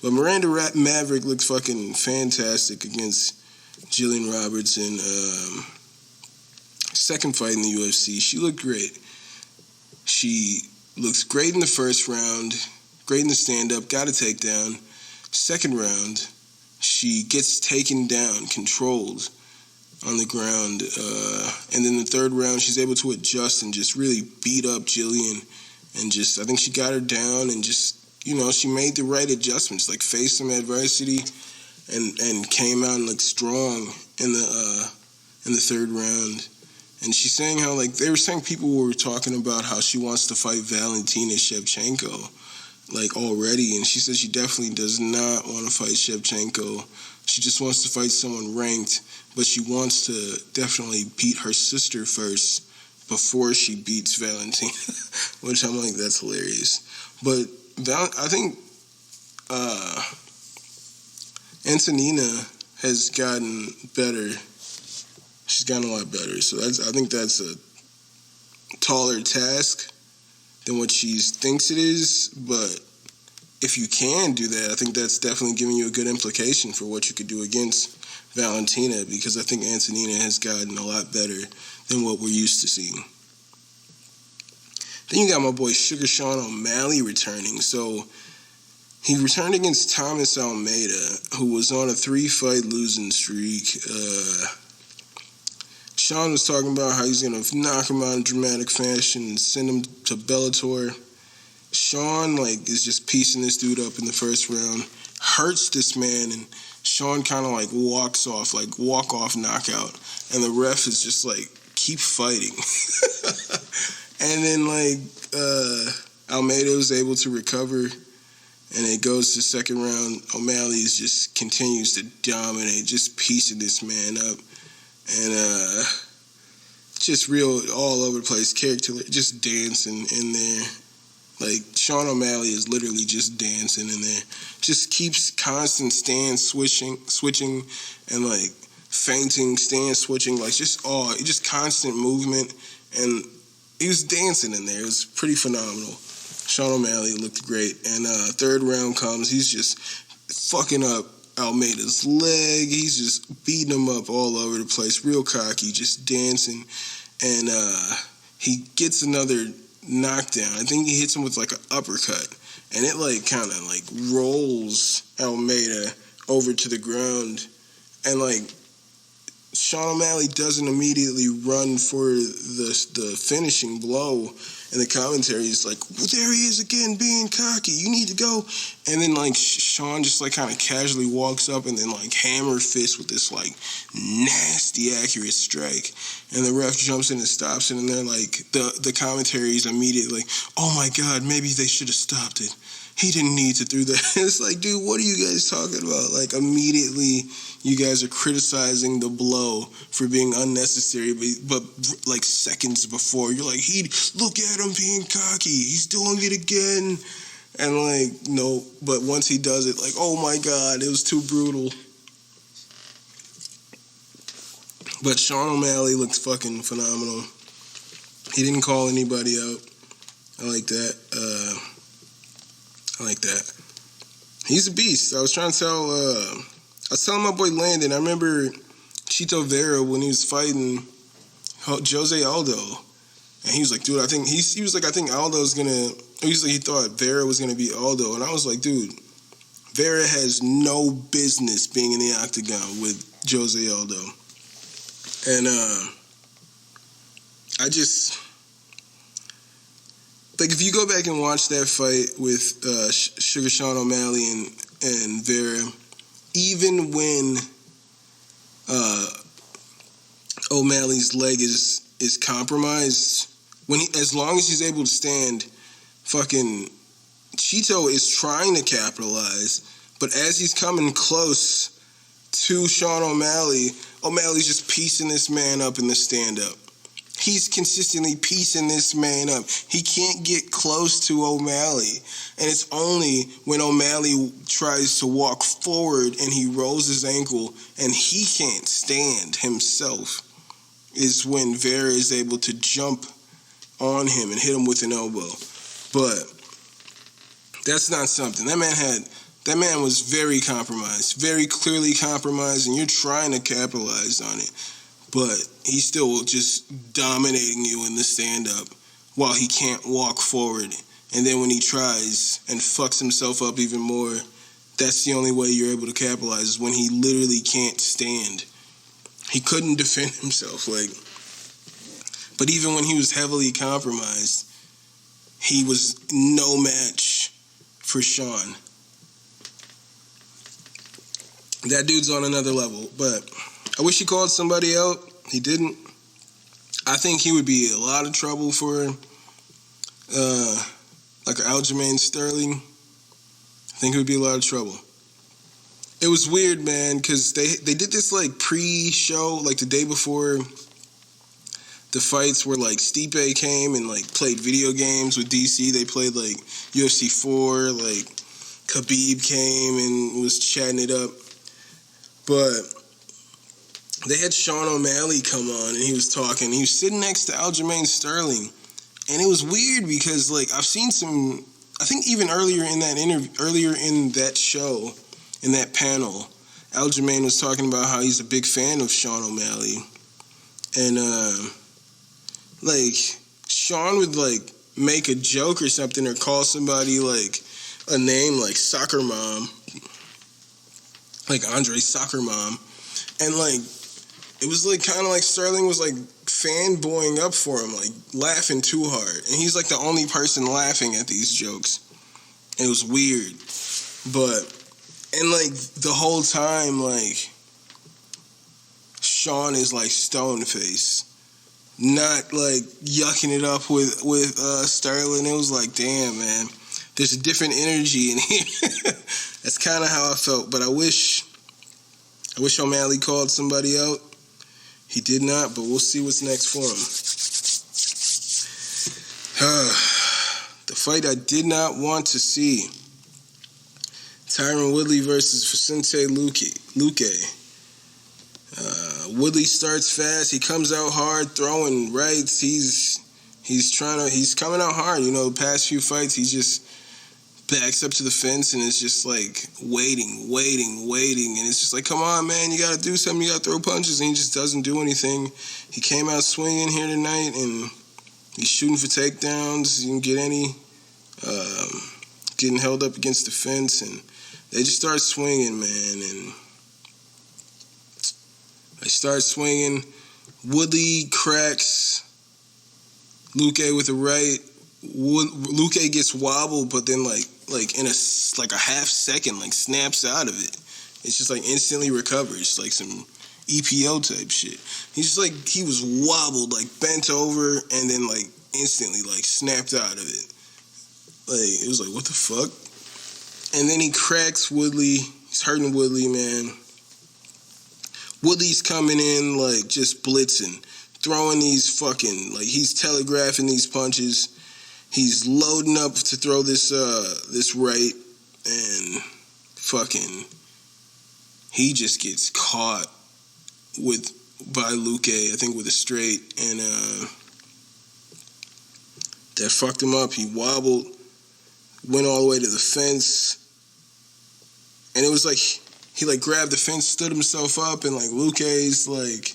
But Miranda Maverick looked fucking fantastic against Jillian Robertson. Second fight in the UFC. She looked great. She looks great in the first round. Great in the stand-up. Got a takedown. Second round, she gets taken down, controlled on the ground. And then the third round, she's able to adjust and just really beat up Jillian. And just, I think she got her down and just, you know, she made the right adjustments, like faced some adversity and came out and looked strong in the third round. And she's saying how, like, they were saying people were talking about how she wants to fight Valentina Shevchenko, like, already. And she said she definitely does not want to fight Shevchenko. She just wants to fight someone ranked, but she wants to definitely beat her sister first before she beats Valentina, which I'm like, that's hilarious. But I think Antonina has gotten better She's gotten a lot better. So I think that's a taller task than what she thinks it is. But if you can do that, I think that's definitely giving you a good implication for what you could do against Valentina, because I think Antonina has gotten a lot better than what we're used to seeing. Then you got my boy Sugar Sean O'Malley returning. So he returned against Thomas Almeida, who was on a 3-fight losing streak. Sean was talking about how he's going to knock him out in dramatic fashion and send him to Bellator. Sean, is just piecing this dude up in the first round, hurts this man, and Sean kind of, walks off, walk-off knockout. And the ref is just, keep fighting. And then, Almeida was able to recover, and it goes to second round. O'Malley just continues to dominate, just piecing this man up. And just real all over the place character, just dancing in there. Sean O'Malley is literally just dancing in there. Just keeps constant stand switching and fainting, stand switching, just constant movement. And he was dancing in there. It was pretty phenomenal. Sean O'Malley looked great. And third round comes, he's just fucking up Almeida's leg. He's just beating him up all over the place, real cocky, just dancing. And he gets another knockdown. I think he hits him with an uppercut, and it kind of rolls Almeida over to the ground. And Sean O'Malley doesn't immediately run for the finishing blow, and the commentary is well, there he is again being cocky, you need to go. And then Sean just kind of casually walks up and then hammer fist with this nasty accurate strike, and the ref jumps in and stops it, and they're the commentary is immediately, oh my god, maybe they should have stopped it, he didn't need to do that. It's dude, what are you guys talking about? Immediately you guys are criticizing the blow for being unnecessary, but seconds before you're he, look at him being cocky, he's doing it again. And no, but once he does it, oh my god, it was too brutal. But Sean O'Malley looked fucking phenomenal. He didn't call anybody out. I like that. He's a beast. I was telling my boy Landon, I remember Chito Vera when he was fighting Jose Aldo. And he was dude, I think I think Aldo's gonna, he thought Vera was gonna beat Aldo. And I was dude, Vera has no business being in the octagon with Jose Aldo. And I just, if you go back and watch that fight with Sugar Sean O'Malley and Vera, even when O'Malley's leg is compromised, as long as he's able to stand, fucking Chito is trying to capitalize, but as he's coming close to Sean O'Malley, O'Malley's just piecing this man up in the stand-up. He's consistently piecing this man up. He can't get close to O'Malley. And it's only when O'Malley tries to walk forward and he rolls his ankle and he can't stand himself is when Vera is able to jump on him and hit him with an elbow. But that's not something. That man was very compromised, very clearly compromised, and you're trying to capitalize on it. But he's still just dominating you in the stand-up while he can't walk forward. And then when he tries and fucks himself up even more, that's the only way you're able to capitalize, is when he literally can't stand. He couldn't defend himself. But even when he was heavily compromised, he was no match for Sean. That dude's on another level, but I wish he called somebody out. He didn't. I think he would be a lot of trouble for Aljamain Sterling. I think it would be a lot of trouble. It was weird, man, because they did this pre-show, the day before the fights, where Stipe came and played video games with DC. They played UFC 4, Khabib came and was chatting it up. But they had Sean O'Malley come on, and he was talking. He was sitting next to Aljamain Sterling, and it was weird because, like, I've seen some. I think even earlier in that show, in that panel, Aljamain was talking about how he's a big fan of Sean O'Malley, and like Sean would like make a joke or something or call somebody like a name like Soccer Mom, like Andre Soccer Mom, and like it was like kind of like Sterling was like fanboying up for him, like laughing too hard, and he's like the only person laughing at these jokes. It was weird, but and like the whole time, like Sean is like stone face, not like yucking it up with Sterling. It was like, damn, man, there's a different energy in here. That's kind of how I felt, but I wish O'Malley called somebody out. He did not, but we'll see what's next for him. The fight I did not want to see. Tyron Woodley versus Vicente Luque. Woodley starts fast. He comes out hard, throwing rights. He's coming out hard. You know, the past few fights, he just backs up to the fence and it's just like waiting. And it's just like, come on, man, you got to do something. You got to throw punches. And he just doesn't do anything. He came out swinging here tonight and he's shooting for takedowns. You can get any, getting held up against the fence. And they just start swinging, man. And they start swinging. Woodley cracks Luque with a right. Luque gets wobbled, but then like in a half second, like snaps out of it. It's just like instantly recovers, like some EPO type shit. He's just like, he was wobbled, like bent over, and then like instantly like snapped out of it. Like it was like, what the fuck? And then he cracks Woodley. He's hurting Woodley, man. Woodley's coming in like just blitzing, throwing these fucking, like he's telegraphing these punches. He's loading up to throw this right, and fucking he just gets caught by Luque, I think with a straight, and that fucked him up. He wobbled, went all the way to the fence, and it was like he like grabbed the fence, stood himself up, and like Luque's like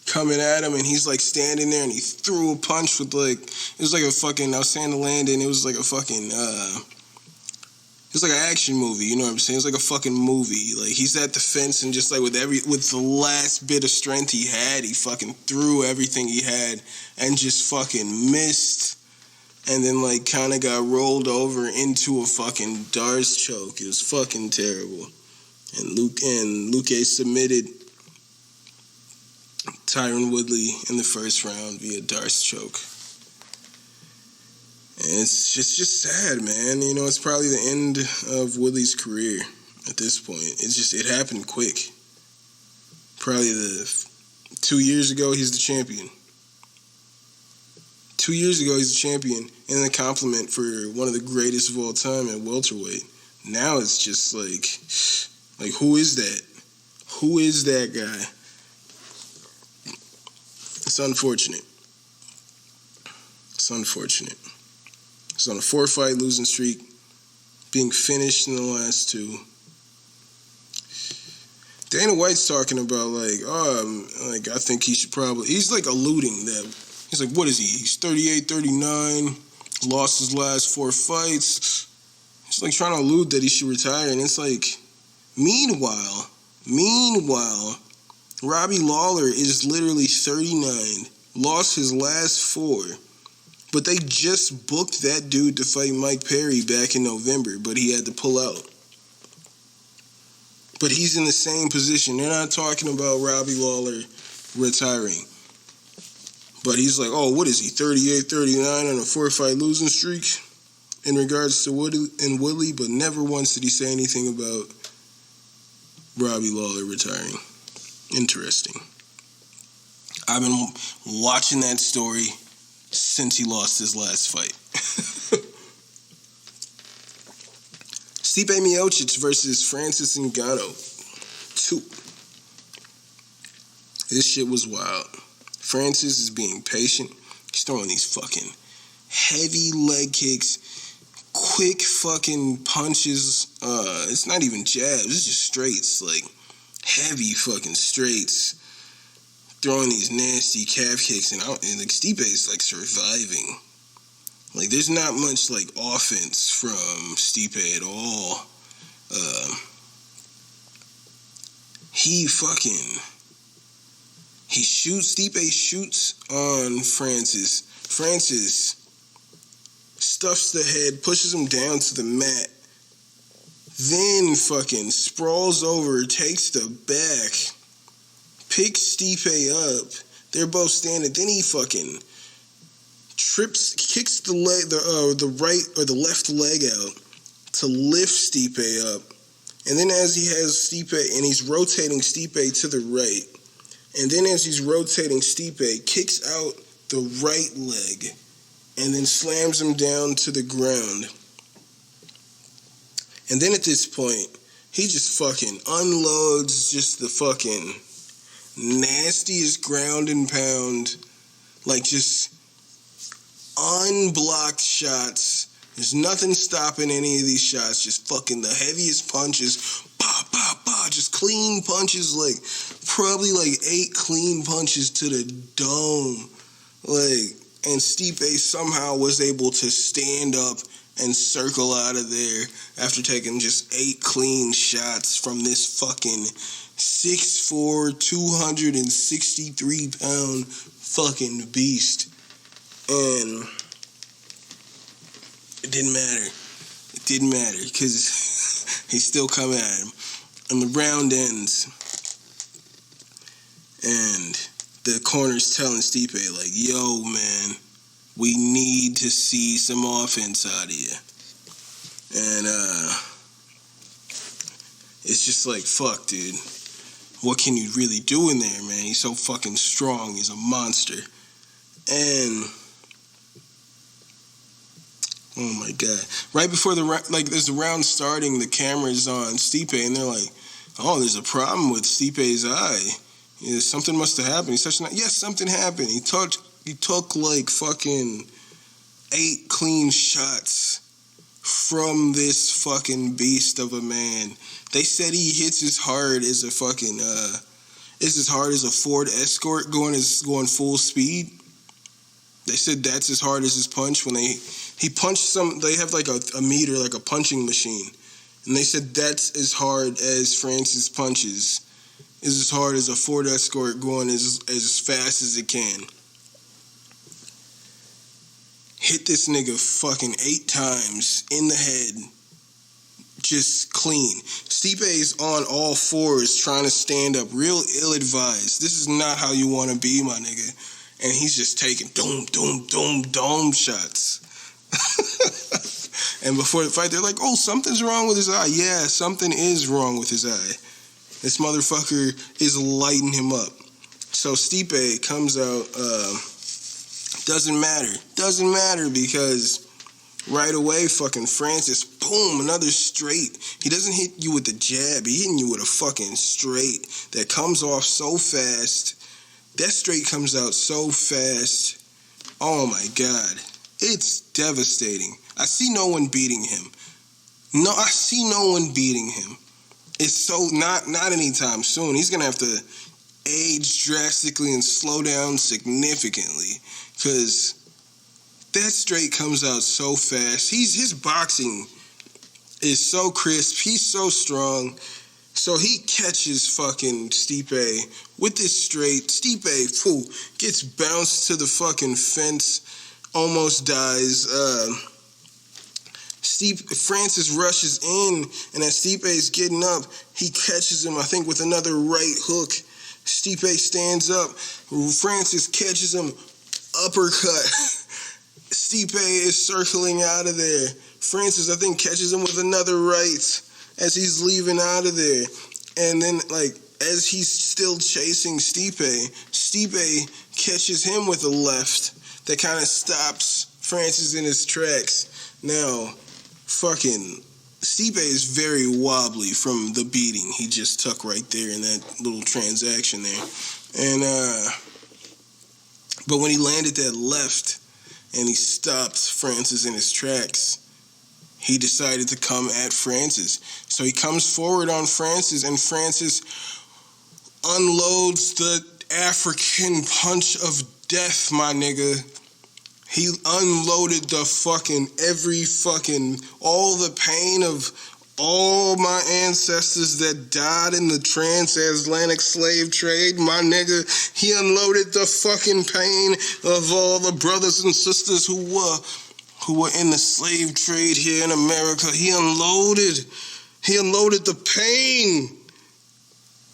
coming at him, and he's like standing there, and he threw a punch with like, it was like a fucking, I was saying to Landon, it was like a fucking, it was like an action movie, you know what I'm saying? It was like a fucking movie. Like he's at the fence, and just like with the last bit of strength he had, he fucking threw everything he had, and just fucking missed, and then like kind of got rolled over into a fucking Darce choke. It was fucking terrible. And Luque submitted Tyron Woodley in the first round via Darce choke. And it's just sad, man. You know, it's probably the end of Woodley's career at this point. It happened quick. Probably 2 years ago, he's the champion. 2 years ago, he's the champion, and a compliment for one of the greatest of all time at welterweight. Now it's just like who is that? Who is that guy? It's unfortunate. He's on a 4-fight losing streak, being finished in the last 2. Dana White's talking about I think he should probably, he's like alluding that, he's like, what is he? He's 38, 39, lost his last 4 fights. He's like trying to allude that he should retire, and it's like, meanwhile, Robbie Lawler is literally 39, lost his last 4, but they just booked that dude to fight Mike Perry back in November, but he had to pull out. But he's in the same position. They're not talking about Robbie Lawler retiring. But he's like, oh, what is he, 38, 39 on a 4-fight losing streak in regards to Woodley, but never once did he say anything about Robbie Lawler retiring. Interesting. I've been watching that story since he lost his last fight. Stipe Miocic versus Francis Ngannou 2. This shit was wild. Francis is being patient. He's throwing these fucking heavy leg kicks, quick fucking punches. It's not even jabs. It's just straights, like heavy fucking straights. Throwing these nasty calf kicks, and like Stipe is like surviving. Like there's not much like offense from Stipe at all. Stipe shoots on Francis. Francis stuffs the head, pushes him down to the mat, then fucking sprawls over, takes the back, picks Stipe up. They're both standing. Then he fucking kicks the left leg out to lift Stipe up. And then as he has Stipe, and he's rotating Stipe to the right, and then as he's rotating Stipe, kicks out the right leg, and then slams him down to the ground. And then at this point, he just fucking unloads just the fucking nastiest ground and pound, like just unblocked shots. There's nothing stopping any of these shots. Just fucking the heaviest punches. Bah, bah, bah. Just clean punches. Like, probably like 8 clean punches to the dome. Like, and Stipe somehow was able to stand up and circle out of there after taking just 8 clean shots from this fucking 6'4", 263-pound fucking beast. And it didn't matter. It didn't matter because he's still coming at him. And the round ends. And the corner's telling Stipe, like, yo, man, we need to see some offense out of you. And it's just like, fuck, dude. What can you really do in there, man? He's so fucking strong. He's a monster. And oh my God. Right before there's the round starting, the camera's on Stipe, and they're like, oh, there's a problem with Stipe's eye. Yeah, something must have happened. Yes, something happened. He took like fucking 8 clean shots from this fucking beast of a man. They said he hits as hard as a fucking, as hard as a Ford Escort going full speed. They said that's as hard as his punch when he punched they have like a meter, like a punching machine. And they said that's as hard as Francis punches. Is as hard as a Ford Escort going as fast as it can. Hit this nigga fucking 8 times in the head. Just clean. Stipe's on all fours trying to stand up. Real ill-advised. This is not how you want to be, my nigga. And he's just taking dome shots. And before the fight, they're like, oh, something's wrong with his eye. Yeah, something is wrong with his eye. This motherfucker is lighting him up. So Stipe comes out, doesn't matter because right away fucking Francis, boom, another straight. He doesn't hit you with the jab, he hitting you with a fucking straight that comes off so fast. That straight comes out so fast. Oh my God. It's devastating. I see no one beating him. It's so not anytime soon. He's gonna have to age drastically and slow down significantly because that straight comes out so fast. His boxing is so crisp. He's so strong. So he catches fucking Stipe with this straight. Stipe, gets bounced to the fucking fence, almost dies. Francis rushes in, and as Stipe's getting up, he catches him, I think, with another right hook. Stipe stands up. Francis catches him, uppercut. Stipe is circling out of there. Francis, I think, catches him with another right as he's leaving out of there. And then, like, as he's still chasing Stipe catches him with a left that kind of stops Francis in his tracks. Now, fucking Stipe is very wobbly from the beating he just took right there in that little transaction there. And, but when he landed that left and he stopped Francis in his tracks, he decided to come at Francis. So he comes forward on Francis, and Francis unloads the African punch of death, my nigga. He unloaded the all the pain of all my ancestors that died in the transatlantic slave trade, my nigga. He unloaded the fucking pain of all the brothers and sisters who were in the slave trade here in America. He unloaded the pain.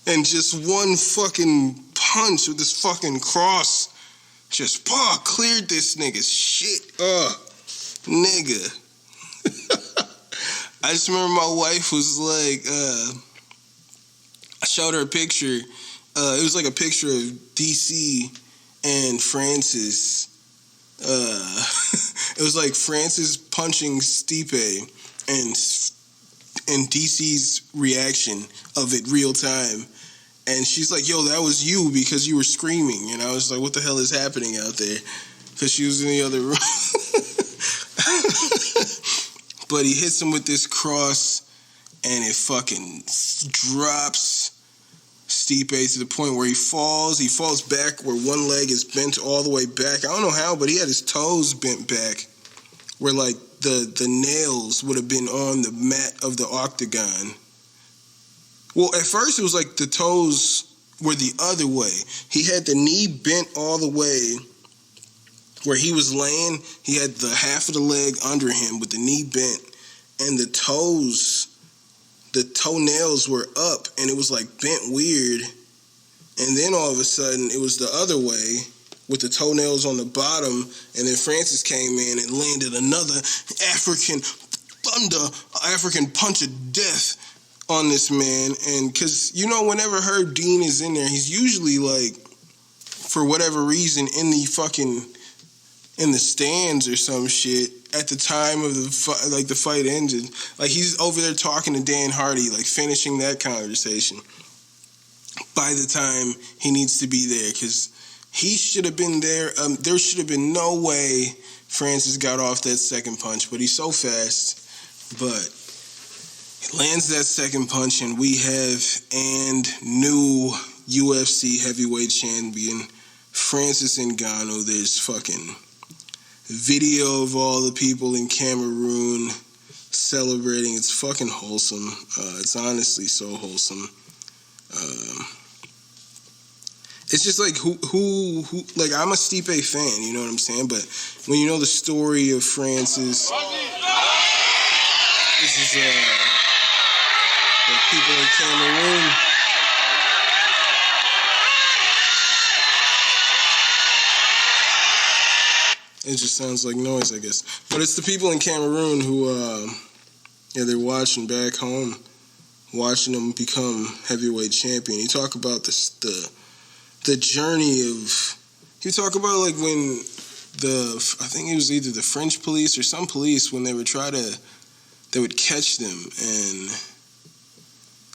And just one fucking punch with this fucking cross just cleared this nigga's shit up. Nigga. I just remember my wife was like, I showed her a picture. It was like a picture of DC and Francis. It was like Francis punching Stipe and DC's reaction of it real time. And she's like, yo, that was you because you were screaming. And I was like, what the hell is happening out there? Because she was in the other room. But he hits him with this cross, and it fucking drops Stipe to the point where he falls. He falls back where one leg is bent all the way back. I don't know how, but he had his toes bent back where, like, the nails would have been on the mat of the octagon. Well, at first it was like the toes were the other way. He had the knee bent all the way where he was laying. He had the half of the leg under him with the knee bent, and the toenails were up, and it was like bent weird. And then all of a sudden it was the other way with the toenails on the bottom, and then Francis came in and landed another African punch of death on this man. And because, you know, whenever Herb Dean is in there, he's usually like, for whatever reason, in the stands or some shit at the time of the fight ended. Like, he's over there talking to Dan Hardy, like finishing that conversation by the time he needs to be there, because he should have been there. There should have been no way Francis got off that second punch, but he's so fast. But he lands that second punch, and we have new UFC heavyweight champion Francis Ngannou. There's fucking video of all the people in Cameroon celebrating. It's fucking wholesome. It's honestly so wholesome. It's just like who like, I'm a Stipe fan, you know what I'm saying? But when you know the story of Francis, this is the people in Cameroon. It just sounds like noise, I guess. But it's the people in Cameroon who, they're watching back home, watching them become heavyweight champion. You talk about the journey of, you talk about like when I think it was either the French police or some police, when they would they would catch them and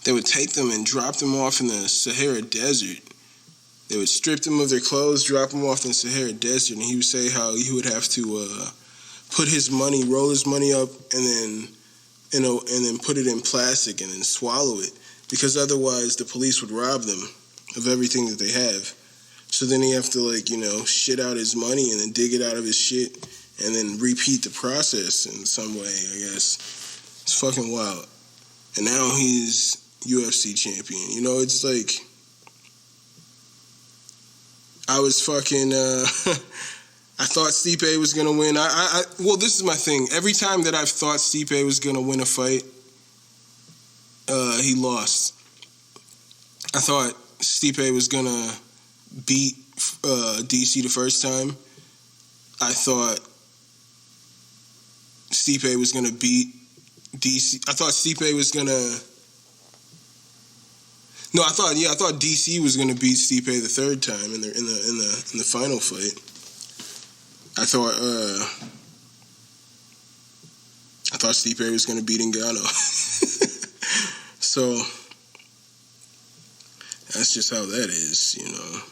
they would take them and drop them off in the Sahara Desert. They would strip them of their clothes, drop them off in the Sahara Desert, and he would say how he would have to roll his money up, and then put it in plastic and then swallow it, because otherwise the police would rob them of everything that they have. So then he have to, like, you know, shit out his money and then dig it out of his shit and then repeat the process in some way, I guess. It's fucking wild. And now he's UFC champion. You know, it's like, I was fucking, I thought Stipe was going to win. Well, this is my thing. Every time that I've thought Stipe was going to win a fight, he lost. I thought Stipe was going to beat DC the first time. I thought Stipe was going to beat DC. I thought Stipe was going to... No, I thought DC was going to beat Stipe the third time in the final fight. I thought thought Stipe was going to beat Ngannou. So that's just how that is, you know.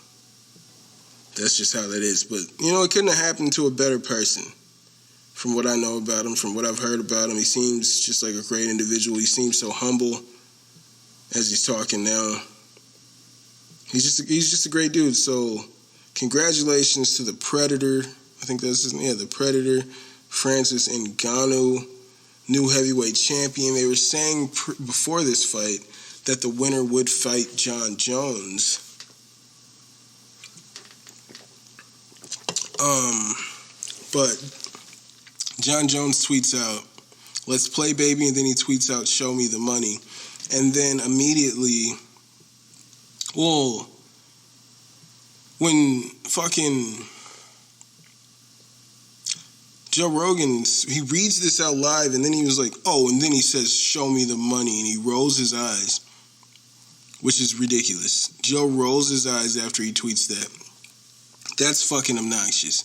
That's just how that is. But, you know, it couldn't have happened to a better person. From what I know about him, from what I've heard about him, he seems just like a great individual. He seems so humble as he's talking now. He's just a great dude. So congratulations to the Predator. I think that's his name. Yeah, the Predator, Francis Ngannou, new heavyweight champion. They were saying before this fight that the winner would fight Jon Jones. But Jon Jones tweets out, "Let's play, baby," and then he tweets out, "Show me the money." And then immediately, well, when fucking Joe Rogan, he reads this out live, and then he was like, oh, and then he says, "Show me the money," and he rolls his eyes, which is ridiculous. Joe rolls his eyes after he tweets that. That's fucking obnoxious.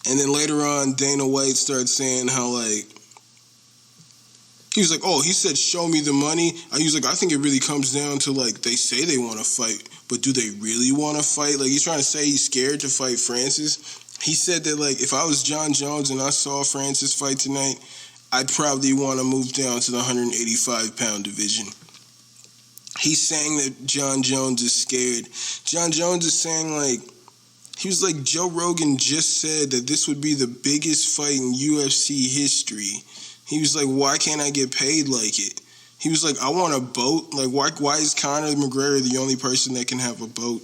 And then later on, Dana White starts saying how, like, he was like, oh, he said, "Show me the money." He was like, I think it really comes down to, like, they say they want to fight, but do they really want to fight? Like, he's trying to say he's scared to fight Francis. He said that, like, if I was Jon Jones and I saw Francis fight tonight, I'd probably want to move down to the 185-pound division. He's saying that Jon Jones is scared. Jon Jones is saying, like, he was like, Joe Rogan just said that this would be the biggest fight in UFC history. He was like, why can't I get paid like it? He was like, I want a boat. Like, why is Conor McGregor the only person that can have a boat?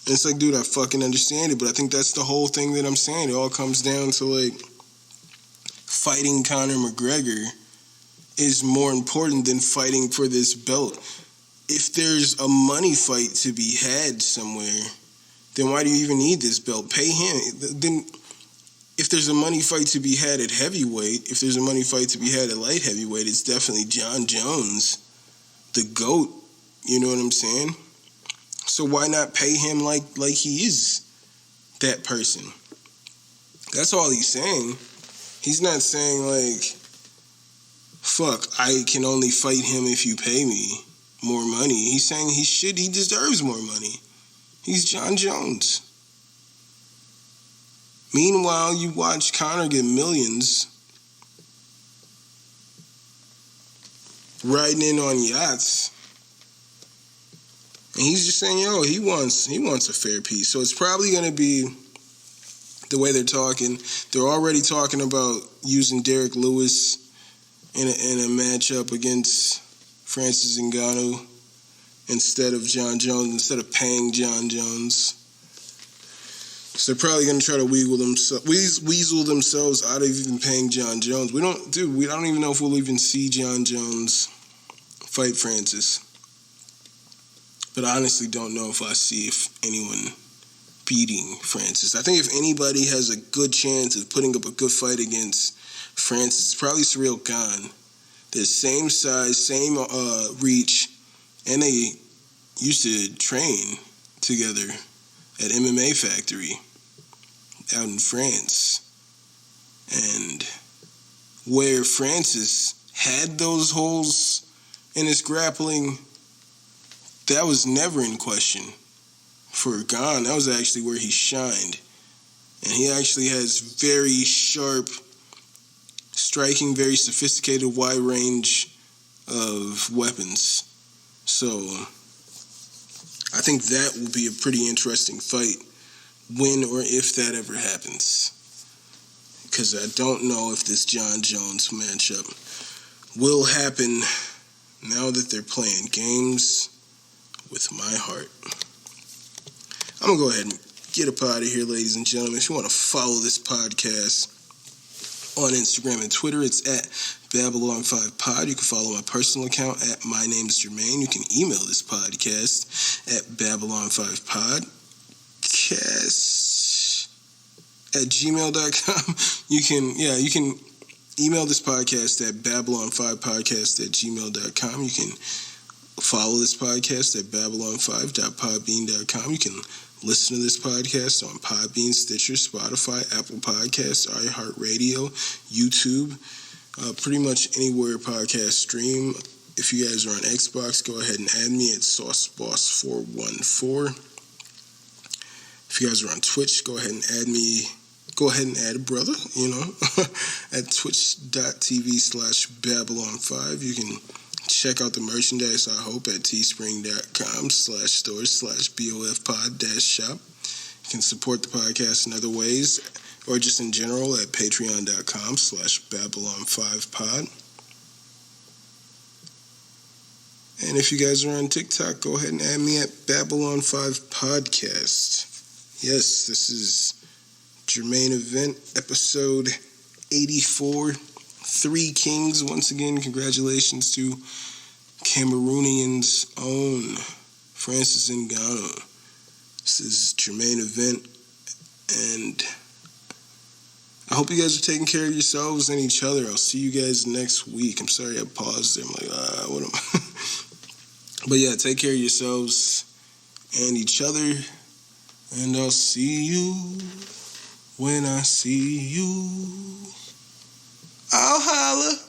And it's like, dude, I fucking understand it, but I think that's the whole thing that I'm saying. It all comes down to, like, fighting Conor McGregor is more important than fighting for this belt. If there's a money fight to be had somewhere, then why do you even need this belt? Pay him. Then if there's a money fight to be had at heavyweight, if there's a money fight to be had at light heavyweight, it's definitely Jon Jones, the GOAT. You know what I'm saying? So why not pay him like he is that person? That's all he's saying. He's not saying, like, fuck, I can only fight him if you pay me more money. He's saying he deserves more money. He's Jon Jones. Meanwhile, you watch Conor get millions riding in on yachts. And he's just saying, yo, he wants a fair piece. So it's probably going to be the way they're talking. They're already talking about using Derek Lewis in a matchup against Francis Ngannou instead of Jon Jones, instead of paying Jon Jones. So they're probably going to try to weasel themselves out of even paying Jon Jones. I don't even know if we'll even see Jon Jones fight Francis. But I honestly don't know if I see anyone beating Francis. I think if anybody has a good chance of putting up a good fight against Francis, it's probably Ciryl Gane. They're same size, same reach, and they used to train together at MMA Factory out in France. And where Francis had those holes in his grappling, that was never in question for Gane. That was actually where he shined. And he actually has very sharp striking, very sophisticated, wide range of weapons. So I think that will be a pretty interesting fight when or if that ever happens. Because I don't know if this Jon Jones matchup will happen now that they're playing games with my heart. I'm going to go ahead and get up out of here, ladies and gentlemen. If you want to follow this podcast on Instagram and Twitter, it's at Babylon5Pod. You can follow my personal account at My Name's Jermaine. You can email this podcast at Babylon5Podcast@gmail.com. You can email this podcast at Babylon5Podcast@gmail.com. You can follow this podcast at babylon5.podbean.com. You can listen to this podcast on Podbean, Stitcher, Spotify, Apple Podcasts, iHeartRadio, YouTube, pretty much anywhere podcasts stream. If you guys are on Xbox, go ahead and add me at SauceBoss414. If you guys are on Twitch, go ahead and add me. Go ahead and add a brother, at twitch.tv/Babylon5. You can check out the merchandise, I hope, at teespring.com/stores/BOFpod-shop. You can support the podcast in other ways, or just in general at patreon.com/Babylon5pod. And if you guys are on TikTok, go ahead and add me at Babylon5Podcast. Yes, this is Jermaine event, episode 84. 3 Kings. Once again, congratulations to Cameroonian's own Francis Ngannou. This is Jermaine event, and I hope you guys are taking care of yourselves and each other. I'll see you guys next week. I'm sorry I paused there. I'm like, what am I? But yeah, take care of yourselves and each other, and I'll see you when I see you. I'll holla.